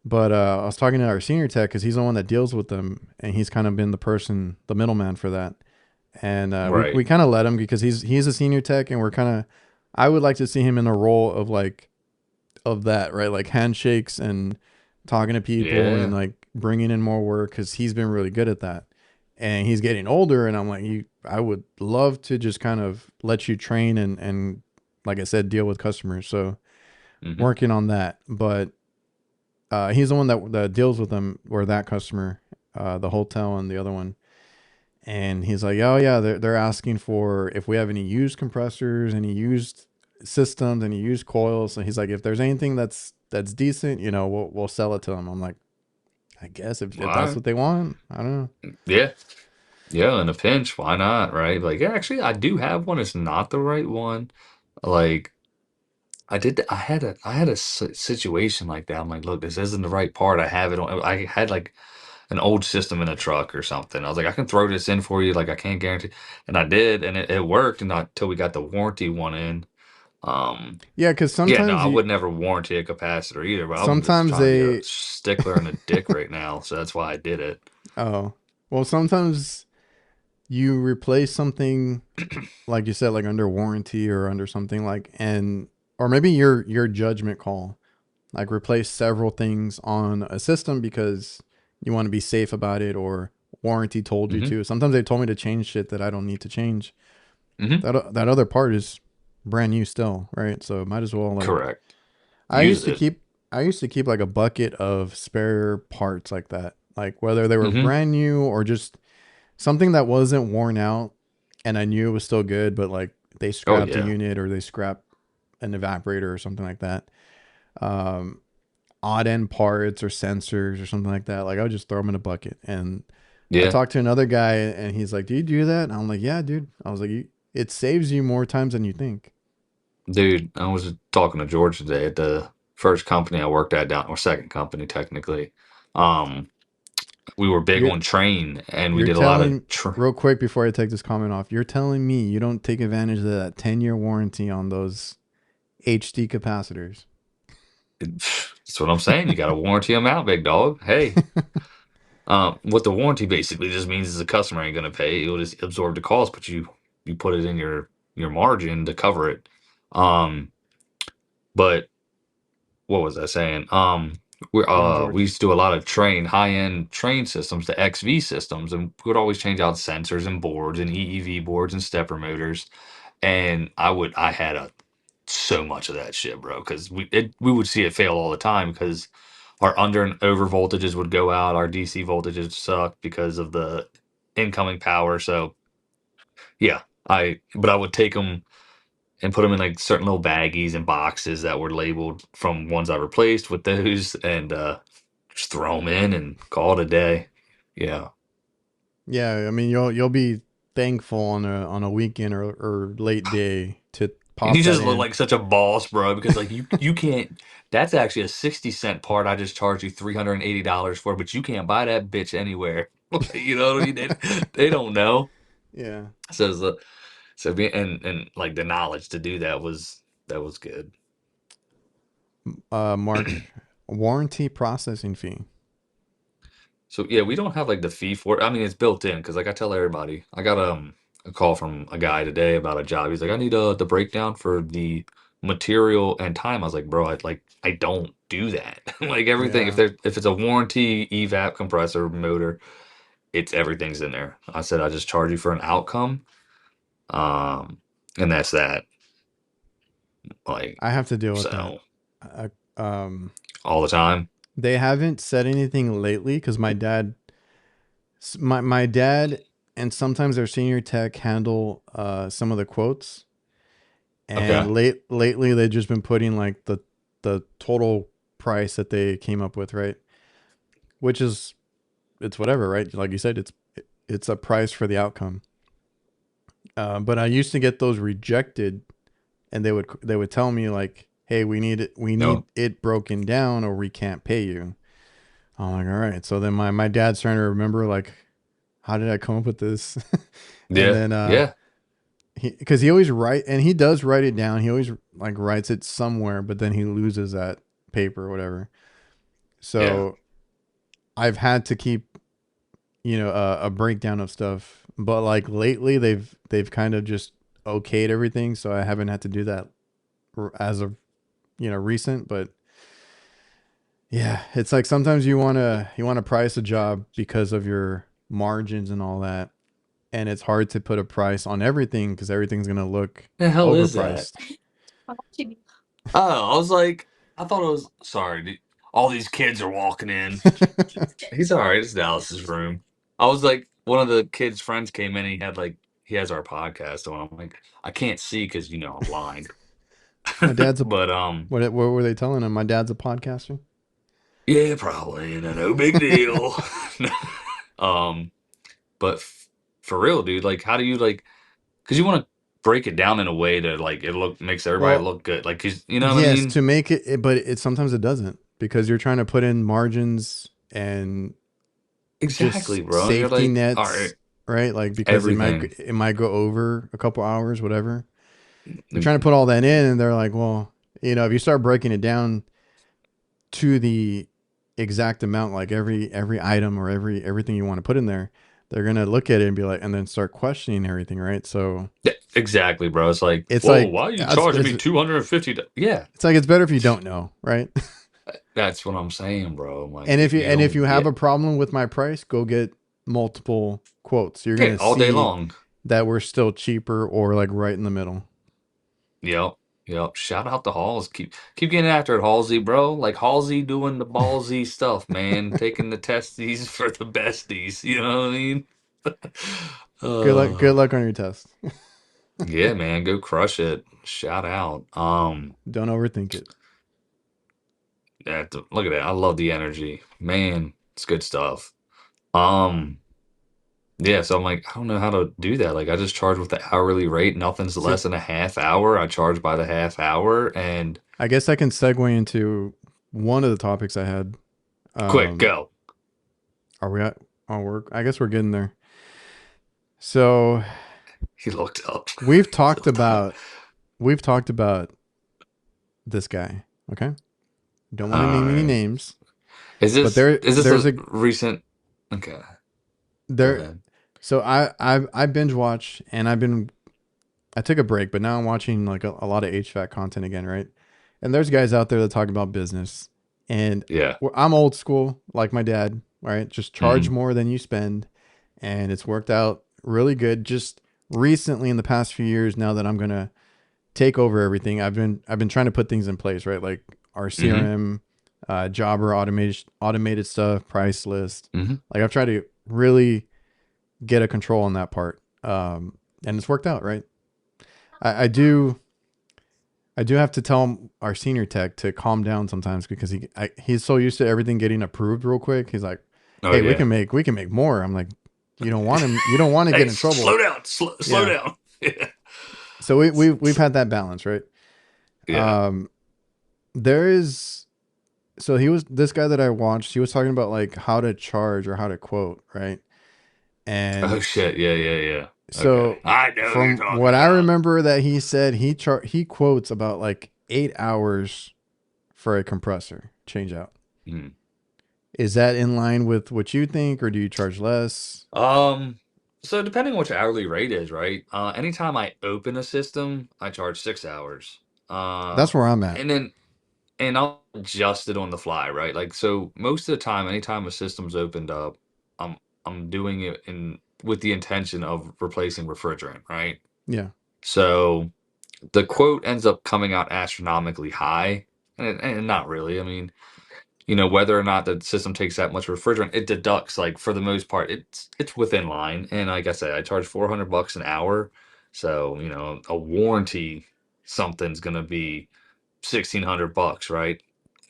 Speaker 1: But I was talking to our senior tech because he's the one that deals with them, and he's kind of been the person, the middleman for that. And we
Speaker 2: Right.
Speaker 1: kind of let him because he's a senior tech, and we're kind of. I would like to see him in a role of like of that, right? Like handshakes and talking to people and
Speaker 2: Yeah.
Speaker 1: like bringing in more work because he's been really good at that. And he's getting older, and I'm like, I would love to just kind of let you train and like I said, deal with customers. So
Speaker 2: Hmm.
Speaker 1: working on that, but he's the one that deals with them or that customer, the hotel and the other one. And he's like, oh yeah, they're asking for if we have any used compressors, any used systems, any used coils. So he's like, if there's anything that's decent, we'll sell it to them. I'm like, I guess if
Speaker 2: All
Speaker 1: that's
Speaker 2: right.
Speaker 1: what they want, I don't know.
Speaker 2: Yeah. Yeah. In a pinch, why not? Right. Like, yeah, actually, I do have one. It's not the right one. Like, I had a situation like that. I'm like, look, this isn't the right part. I have it on. I had like an old system in a truck or something. I was like, I can throw this in for you. Like, I can't guarantee. And I did, and it worked. And not until we got the warranty one in. Um,
Speaker 1: Yeah, because
Speaker 2: yeah, no, I would never warranty a capacitor either. But I'm just
Speaker 1: sometimes
Speaker 2: trying to be a
Speaker 1: they
Speaker 2: stickler and a dick right now, so that's why I did it.
Speaker 1: oh well sometimes you replace something like you said, like under warranty or under something like, and or maybe your judgment call, like replace several things on a system because you want to be safe about it, or warranty told you
Speaker 2: Hmm.
Speaker 1: to. Sometimes they told me to change shit that I don't need to change.
Speaker 2: Hmm.
Speaker 1: That other part is brand new still, right? So might as well like
Speaker 2: Correct.
Speaker 1: I
Speaker 2: Use
Speaker 1: used to
Speaker 2: it.
Speaker 1: keep I used to keep like a bucket of spare parts like that, like whether they were
Speaker 2: Hmm.
Speaker 1: brand new or just something that wasn't worn out, and I knew it was still good, but like they
Speaker 2: Oh
Speaker 1: scrapped a
Speaker 2: yeah.
Speaker 1: unit or they scrapped an evaporator or something like that. Um, odd end parts or sensors or something like that, like I would just throw them in a bucket. And I
Speaker 2: Yeah,
Speaker 1: talked to another guy and he's like, "Do you do that?" And I'm like, "Yeah, dude." I was like, "It saves you more times than you think."
Speaker 2: dude. I was talking to George today at the first company I worked at down, or second company technically. Um, we were big
Speaker 1: You're
Speaker 2: on train, and we
Speaker 1: you're
Speaker 2: did a lot of
Speaker 1: telling real quick before I take this comment off. You're telling me you don't take advantage of that 10-year warranty on those HD capacitors.
Speaker 2: That's what I'm saying. You got to warranty them out, big dog. Hey, what the warranty basically just means is the customer ain't gonna pay. It'll just absorb the cost, but you put it in your margin to cover it. Um, but what was I saying?
Speaker 1: You and
Speaker 2: We
Speaker 1: George.
Speaker 2: used to do a lot of high end train systems, the XV systems, and we would always change out sensors and boards and EEV boards and stepper motors. And I had so much of that shit, bro, because we would see it fail all the time because our under and over voltages would go out, our DC voltages suck because of the incoming power. So yeah, I would take them and put them in like certain little baggies and boxes that were labeled from ones I replaced with those, and just throw them in and call it a day. Yeah.
Speaker 1: Yeah, I mean you'll be thankful on a weekend or late day to
Speaker 2: And
Speaker 1: pop
Speaker 2: you
Speaker 1: that
Speaker 2: just look
Speaker 1: in.
Speaker 2: like such a boss, bro, because like you can't. That's actually a 60 cent part. I just charged you $380 for, but you can't buy that bitch anywhere. You know what I mean? They don't know.
Speaker 1: Yeah.
Speaker 2: So and like the knowledge to do that was good.
Speaker 1: Mark, warranty processing fee.
Speaker 2: So yeah, we don't have like the fee for it. I mean, it's built in because like I tell everybody, I got a call from a guy today about a job. He's like, I need the breakdown for the material and time. I was like, bro, I don't do that. Like everything,
Speaker 1: Yeah.
Speaker 2: if it's a warranty evap compressor motor, it's everything's in there. I said I just charge you for an outcome, um, and that's that. Like
Speaker 1: I have to deal with that.
Speaker 2: so
Speaker 1: I, um,
Speaker 2: all the time.
Speaker 1: they haven't said anything lately because my dad and sometimes their senior tech handle some of the quotes,
Speaker 2: Okay.
Speaker 1: and lately they've just been putting like the total price that they came up with, right? Which is it's whatever, right? Like you said, it's a price for the outcome. But I used to get those rejected, and they would tell me like, "Hey, we
Speaker 2: No.
Speaker 1: need it broken down, or we can't pay you." I'm like, "All right." So then my dad's trying to remember like, how did I come up with this? And
Speaker 2: Yeah.
Speaker 1: then
Speaker 2: Yeah.
Speaker 1: because he always write and he does write it down. He always like writes it somewhere, but then he loses that paper or whatever.
Speaker 2: Yeah.
Speaker 1: So I've had to keep a breakdown of stuff, but like lately they've kind of just okayed everything, so I haven't had to do that as of recent. But yeah, it's like sometimes you want to price a job because of your margins and all that, and it's hard to put a price on everything because everything's gonna look
Speaker 2: The hell is that?
Speaker 1: overpriced.
Speaker 2: Oh, I was like, I thought it was sorry. All these kids are walking in. He's all right. It's Dallas's room. I was like, one of the kids' friends came in. And he has our podcast on. I'm like, I can't see because I'm blind.
Speaker 1: My dad's a
Speaker 2: But
Speaker 1: what were they telling him? My dad's a podcaster.
Speaker 2: yeah, probably, no big deal. um, but for real, dude, like, how do you like? Because you want to break it down in a way that like it makes everybody
Speaker 1: Well,
Speaker 2: look good. Like, 'cause you know what I
Speaker 1: yes,
Speaker 2: mean?
Speaker 1: to make but it sometimes it doesn't because you're trying to put in margins and
Speaker 2: Exactly,
Speaker 1: just
Speaker 2: bro. And you're
Speaker 1: safety
Speaker 2: like, all
Speaker 1: nets,
Speaker 2: right,
Speaker 1: right? Like because it might
Speaker 2: everything.
Speaker 1: it might go over a couple hours, whatever. You're trying to
Speaker 2: Mm,
Speaker 1: put all that in, and they're like, well, if you start breaking it down to the exact amount, like every item or everything you want to put in there, they're gonna look at it and be like, and then start questioning everything, right? So
Speaker 2: yeah, exactly, bro. It's like,
Speaker 1: it's
Speaker 2: whoa,
Speaker 1: like
Speaker 2: why are you charging me 250? Yeah,
Speaker 1: it's like it's better if you don't know, right?
Speaker 2: that's what I'm saying, bro. I'm like,
Speaker 1: And if
Speaker 2: if
Speaker 1: you
Speaker 2: you
Speaker 1: and if
Speaker 2: don't
Speaker 1: you have
Speaker 2: get
Speaker 1: a problem with my price, go get multiple quotes. You're
Speaker 2: yeah,
Speaker 1: gonna
Speaker 2: all day
Speaker 1: see
Speaker 2: long.
Speaker 1: that we're still cheaper or like right in the middle.
Speaker 2: Yep. Yep. Shout out to Halls. Keep getting after it, Halsey, bro. Like Halsey doing the ballsy stuff, man. Taking the testes for the besties. You know what I mean?
Speaker 1: Good luck. Good
Speaker 2: uh,
Speaker 1: luck on your test.
Speaker 2: yeah, man. Go crush it. Shout out.
Speaker 1: Don't overthink it.
Speaker 2: Look at that. I love the energy. Man, it's good stuff. Um, yeah, so I'm like, I don't know how to do that. Like, I just charge with the hourly rate. Nothing's
Speaker 1: So
Speaker 2: less than a half hour. I charge by the half hour. And
Speaker 1: I guess I can segue into one of the topics I had.
Speaker 2: quick,
Speaker 1: Um,
Speaker 2: go.
Speaker 1: are we at on work? I guess we're getting there. So
Speaker 2: He looked up.
Speaker 1: we've talked about we've talked about this guy. Okay, don't want to
Speaker 2: All
Speaker 1: name any
Speaker 2: right.
Speaker 1: names,
Speaker 2: Is
Speaker 1: but
Speaker 2: this is this
Speaker 1: there's
Speaker 2: a
Speaker 1: a
Speaker 2: recent? Okay, go
Speaker 1: there.
Speaker 2: ahead.
Speaker 1: So I binge watch and I took a break, but now I'm watching like a lot of HVAC content again, right? And there's guys out there that talk about business, and
Speaker 2: Yeah.
Speaker 1: I'm old school, like my dad, right? Just charge
Speaker 2: Hmm.
Speaker 1: more than you spend, and it's worked out really good. Just recently, in the past few years, now that I'm gonna take over everything, I've been trying to put things in place, right? Like our
Speaker 2: Hmm.
Speaker 1: CRM, jobber automated stuff, price list.
Speaker 2: Hmm.
Speaker 1: Like I've tried to really get a control on that part, and it's worked out, right? I do have to tell our senior tech to calm down sometimes because he's so used to everything getting approved real quick. He's like,
Speaker 2: Oh
Speaker 1: "Hey,
Speaker 2: yeah.
Speaker 1: we can make more." I'm like, You don't want to
Speaker 2: Hey,
Speaker 1: get in
Speaker 2: slow
Speaker 1: trouble."
Speaker 2: down. Slow
Speaker 1: Yeah.
Speaker 2: down. Yeah.
Speaker 1: So we've had that balance, right?
Speaker 2: Yeah.
Speaker 1: Um, there is so he was this guy that I watched. He was talking about like how to charge or how to quote, right?
Speaker 2: Oh
Speaker 1: And
Speaker 2: shit. Yeah. Yeah. Yeah. Okay.
Speaker 1: so
Speaker 2: I know who you're
Speaker 1: from
Speaker 2: talking
Speaker 1: what I
Speaker 2: about.
Speaker 1: remember that he said he quotes about like 8 hours for a compressor change out.
Speaker 2: Hmm.
Speaker 1: Is that in line with what you think, or do you charge less?
Speaker 2: Um, so depending on what your hourly rate is, right? Anytime I open a system, I charge 6 hours.
Speaker 1: That's where I'm at.
Speaker 2: And then and I'll adjust it on the fly, right? Like so most of the time, anytime a system's opened up, I'm I'm doing it in with the intention of replacing refrigerant, right?
Speaker 1: Yeah.
Speaker 2: So the quote ends up coming out astronomically high. And not really. I mean, whether or not the system takes that much refrigerant, it deducts like for the most part, it's within line. And like I said, I charge $400 an hour. So, a warranty something's gonna be $1,600, right?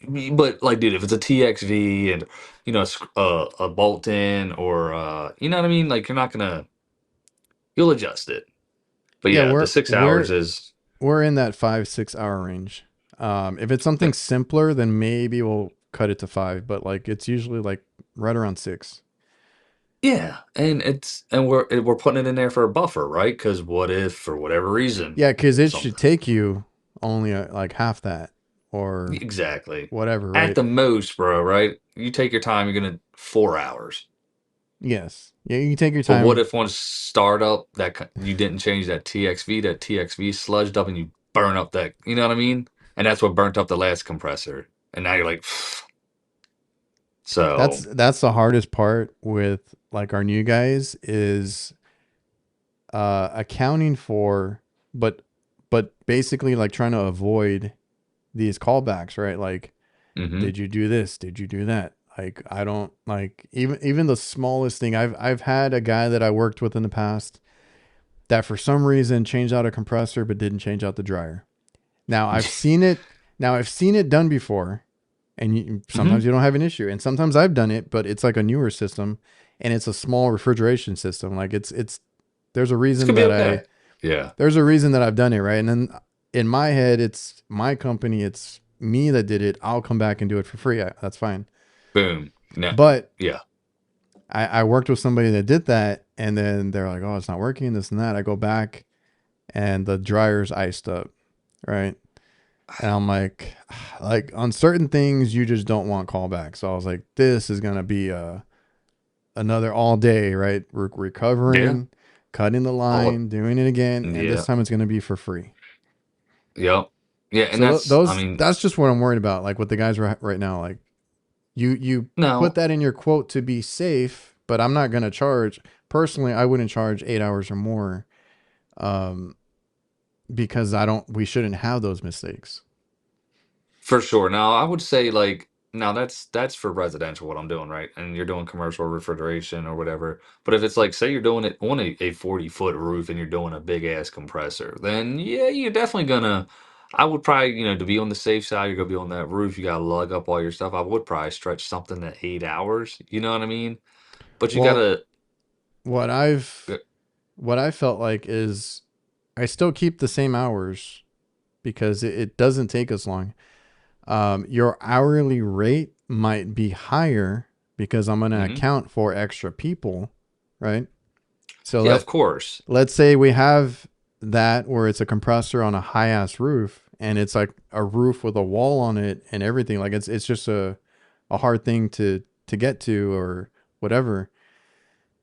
Speaker 2: But like, dude, if it's a TXV and a bolt-in or you know what I mean? Like you're not gonna you'll adjust it. But
Speaker 1: Yeah,
Speaker 2: yeah, the 6 hours is
Speaker 1: we're in that 5 6 hour range. If it's something
Speaker 2: that
Speaker 1: simpler, then maybe we'll cut it to 5, but like it's usually like right around 6.
Speaker 2: yeah, and we're putting it in there for a buffer, right? Because what if for whatever reason
Speaker 1: Yeah, because it should
Speaker 2: something
Speaker 1: take you only like half that or
Speaker 2: exactly
Speaker 1: whatever,
Speaker 2: at
Speaker 1: right?
Speaker 2: the most, bro, right? You take your time, you're gonna 4 hours.
Speaker 1: Yes. Yeah, you can take your
Speaker 2: But what
Speaker 1: time.
Speaker 2: if one startup you didn't change that TXV sludged up and you burn up that, you know what I mean? And that's what burnt up the last compressor. And now you're like, so,
Speaker 1: That's the hardest part with like our new guys is accounting for, but basically like trying to avoid these callbacks, right? Like,
Speaker 2: mm-hmm,
Speaker 1: did you do this? Did you do that? Like, I don't like even the smallest thing. I've had a guy that I worked with in the past that for some reason changed out a compressor but didn't change out the dryer. Now I've seen it. Now I've seen it done before, and
Speaker 2: mm-hmm.
Speaker 1: sometimes you don't have an issue, and sometimes I've done it, but it's like a newer system, and it's a small refrigeration system. Like it's there's a
Speaker 2: It's
Speaker 1: reason
Speaker 2: gonna be
Speaker 1: that
Speaker 2: okay. Yeah.
Speaker 1: I've done it, right. And then in my head, it's my company, it's me that did it. I'll come back and do it for free. That's fine.
Speaker 2: Boom. No.
Speaker 1: But
Speaker 2: Yeah.
Speaker 1: I worked with somebody that did that, and then they're like, "Oh, it's not working. This and that." I go back, and the dryer's iced up, right? And I'm like on certain things, you just don't want callbacks. So I was like, this is gonna be another all day, right?
Speaker 2: Yeah.
Speaker 1: Recovering, cutting the
Speaker 2: Oh,
Speaker 1: line, doing it again, and this
Speaker 2: yeah.
Speaker 1: time it's gonna be for free.
Speaker 2: Yep. Yeah. And
Speaker 1: So
Speaker 2: I
Speaker 1: those
Speaker 2: mean,
Speaker 1: that's just what I'm worried about. Like with the guys right now, like you put
Speaker 2: no,
Speaker 1: that in your quote to be safe, but I'm not gonna charge. Personally, I wouldn't charge 8 hours or more, um, because I don't. We shouldn't have those mistakes.
Speaker 2: for sure. Now, I would say like now that's for residential what I'm doing, right? And you're doing commercial refrigeration or whatever. But if it's like say you're doing it on a 40-foot roof and you're doing a big ass compressor, then yeah, you're definitely gonna. I would probably, to be on the safe side, you're gonna be on that roof. You gotta lug up all your stuff. I would probably stretch something at 8 hours. You know what I mean? But you
Speaker 1: Well,
Speaker 2: gotta.
Speaker 1: what
Speaker 2: uh,
Speaker 1: I've what I felt like is I still keep the same hours because it doesn't take as long. Your hourly rate might be higher because I'm going to
Speaker 2: mhm.
Speaker 1: account for extra people, right? So
Speaker 2: Yeah, of course.
Speaker 1: let's say we have that where it's a compressor on a high ass roof and it's like a roof with a wall on it and everything. Like it's just a hard thing to get to or whatever.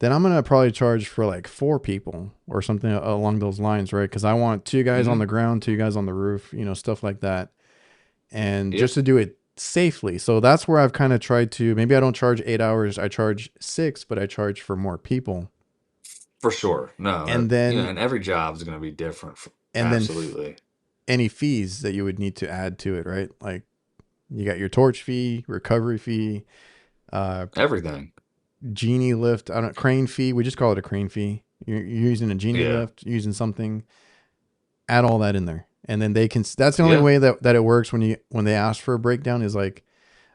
Speaker 1: Then I'm gonna probably charge for like four people or something along those lines, right? Because I want two guys on
Speaker 2: Hmm.
Speaker 1: the ground, two guys on the roof, stuff like that, and
Speaker 2: Yeah,
Speaker 1: just to do it safely. So that's where I've kind of tried to. Maybe I don't charge 8 hours, I charge six, but I charge for more people,
Speaker 2: for sure. No,
Speaker 1: and then
Speaker 2: and every job is gonna be different.
Speaker 1: and then
Speaker 2: Absolutely.
Speaker 1: any fees that you would need to add to it, right? Like you got your torch fee, recovery fee, uh,
Speaker 2: Everything.
Speaker 1: genie lift, I don't crane fee. We just call it a crane fee. You're using a genie
Speaker 2: Yeah.
Speaker 1: lift, using something. Add all that in there, and then they can. That's the only
Speaker 2: Yeah.
Speaker 1: way that it works when they ask for a breakdown is like,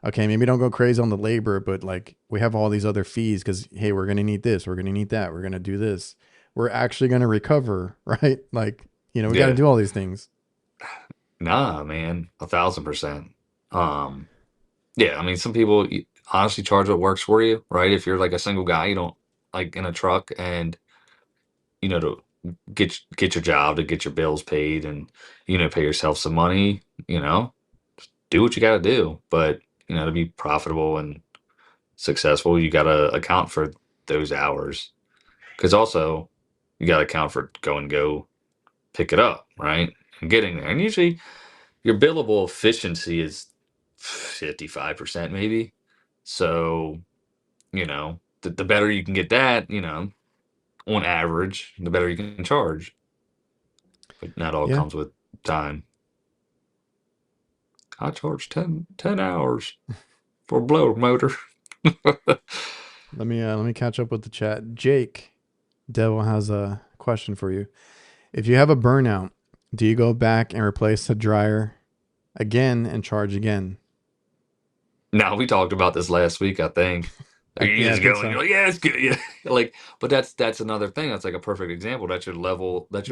Speaker 1: okay, maybe don't go crazy on the labor, but like we have all these other fees because hey, we're gonna need this, we're gonna need that, we're gonna do this, we're actually gonna recover, right? Like we got to
Speaker 2: Yeah.
Speaker 1: do all these things.
Speaker 2: Nah, man, 1,000%. Um, yeah, I mean, some people honestly charge what works for you, right? If you're like a single guy, you don't like in a truck and to get your job to get your bills paid and pay yourself some money, do what you got to do. But to be profitable and successful, you got to account for those hours because also you got to account for go pick it up, right? And getting there. And usually your billable efficiency is 55% maybe. So, the better you can get that, on average, the better you can charge. But not all
Speaker 1: Yeah,
Speaker 2: comes with time. I charge ten hours for a blower motor.
Speaker 1: let me catch up with the chat. Jake Devil has a question for you. If you have a burnout, do you go back and replace the dryer again and charge again?
Speaker 2: Now we talked about this last week, I think. You
Speaker 1: Yeah, I
Speaker 2: just
Speaker 1: think
Speaker 2: go and
Speaker 1: so.
Speaker 2: you're like, yeah, it's good. Yeah. Like, but that's another thing. That's like a perfect example. That's your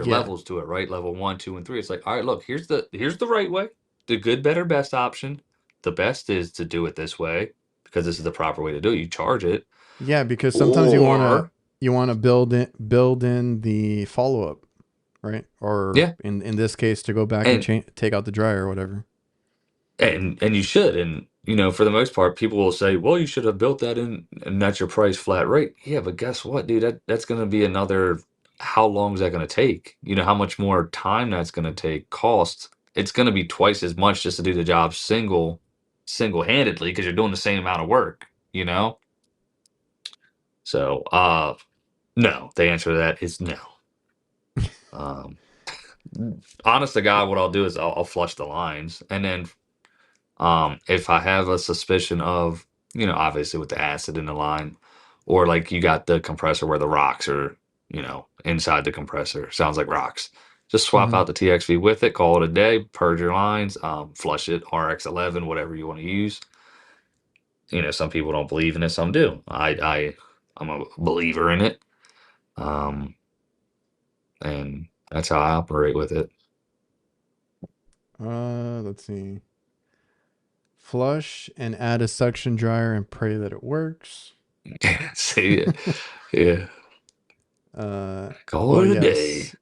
Speaker 1: Yeah,
Speaker 2: levels to it, right? Level one, two, and three. It's like, all right, look, here's the right way. The good, better, best option. The best is to do it this way because this is the proper way to do it. You charge it.
Speaker 1: yeah, because sometimes
Speaker 2: Or
Speaker 1: you want to build in the follow up, right? Or
Speaker 2: yeah.
Speaker 1: in this case, to go back and
Speaker 2: And
Speaker 1: take out the dryer or whatever.
Speaker 2: and you should. And for the most part, people will say, well, you should have built that in and that's your price flat rate. Yeah, but guess what, dude? That's gonna be another how long is that gonna take? How much more time that's gonna take, cost. It's gonna be twice as much just to do the job single-handedly because you're doing the same amount of work, you know? So no, the answer to that is no. Um honest to God, what I'll do is I'll flush the lines and then if I have a suspicion of, obviously with the acid in the line, or like you got the compressor where the rocks are, inside the compressor, sounds like rocks. Just swap
Speaker 1: Hmm.
Speaker 2: out the TXV with it, call it a day, purge your lines, flush it, RX11, whatever you want to use. Some people don't believe in it, some do. I'm a believer in it, um, and that's how I operate with it.
Speaker 1: Let's see. Flush and add a suction dryer and pray that it works.
Speaker 2: See, yeah, call
Speaker 1: Oh
Speaker 2: it a day.
Speaker 1: yes.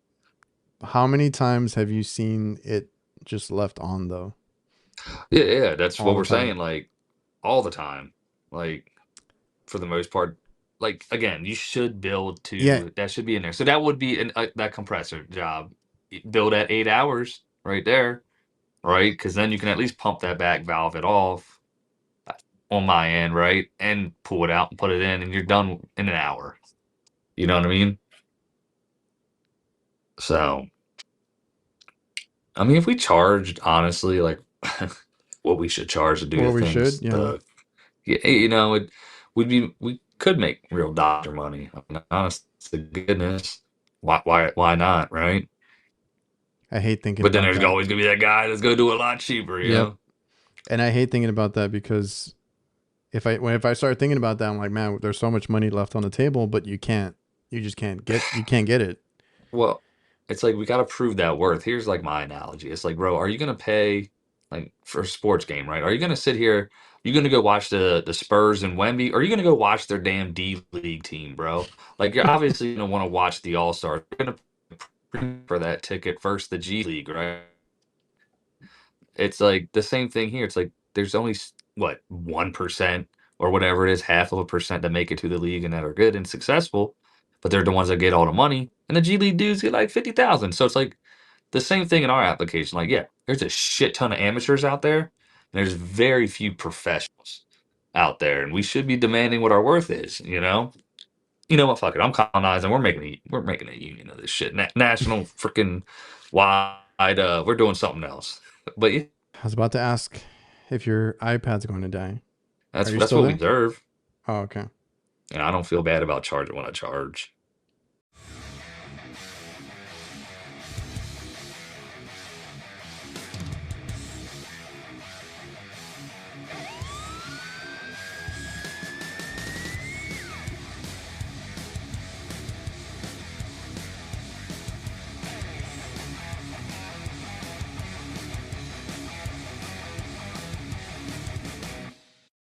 Speaker 1: How many times have you seen it just left on though?
Speaker 2: Yeah, yeah, that's
Speaker 1: All
Speaker 2: what
Speaker 1: the
Speaker 2: we're
Speaker 1: time.
Speaker 2: saying. Like all the time. Like for the most part. Like again, you should build
Speaker 1: Yeah,
Speaker 2: to that should be in there. So that would be that compressor job. Build at 8 hours right there, right? Because then you can at least pump that back, valve it off uh, on my end, right? And pull it out and put it in, and you're done in an hour. You know what I mean? So I mean, if we charged honestly, like what we should charge to do
Speaker 1: or
Speaker 2: the
Speaker 1: we should.
Speaker 2: things,
Speaker 1: Yeah.
Speaker 2: yeah, we could make real doctor money. I mean, honest to goodness, why not, right?
Speaker 1: I hate thinking
Speaker 2: But then
Speaker 1: about
Speaker 2: there's
Speaker 1: that.
Speaker 2: always gonna be that guy that's gonna do a lot cheaper, you
Speaker 1: Yep.
Speaker 2: know?
Speaker 1: And I hate thinking about that because if I start thinking about that, I'm like, man, there's so much money left on the table, but you just can't get it.
Speaker 2: Well, it's like we gotta prove that worth. Here's like my analogy. It's like, bro, are you gonna pay like for a sports game, right? Are you gonna sit here? You gonna go watch the Spurs and Wemby? Or are you gonna go watch their damn D League team, bro? Like you're obviously gonna want to watch the All Stars. You're gonna pay for that ticket versus the G League, right? It's like the same thing here. It's like there's only what 1% or whatever it is, half of a percent that make it to the league and that are good and successful, but they're the ones that get all the money. And the G League dudes get like 50,000. So it's like the same thing in our application. Like, yeah, there's a shit ton of amateurs out there, and there's very few professionals out there, and we should be demanding what our worth is. You know what? Fuck it. I'm colonizing. We're making a union of this shit. National freaking wide. We're doing something else. But yeah,
Speaker 1: I was about to ask if your iPad's going to die. Are you
Speaker 2: that's
Speaker 1: still
Speaker 2: what we
Speaker 1: there?
Speaker 2: deserve.
Speaker 1: Oh, okay.
Speaker 2: And I don't feel bad about charging when I charge.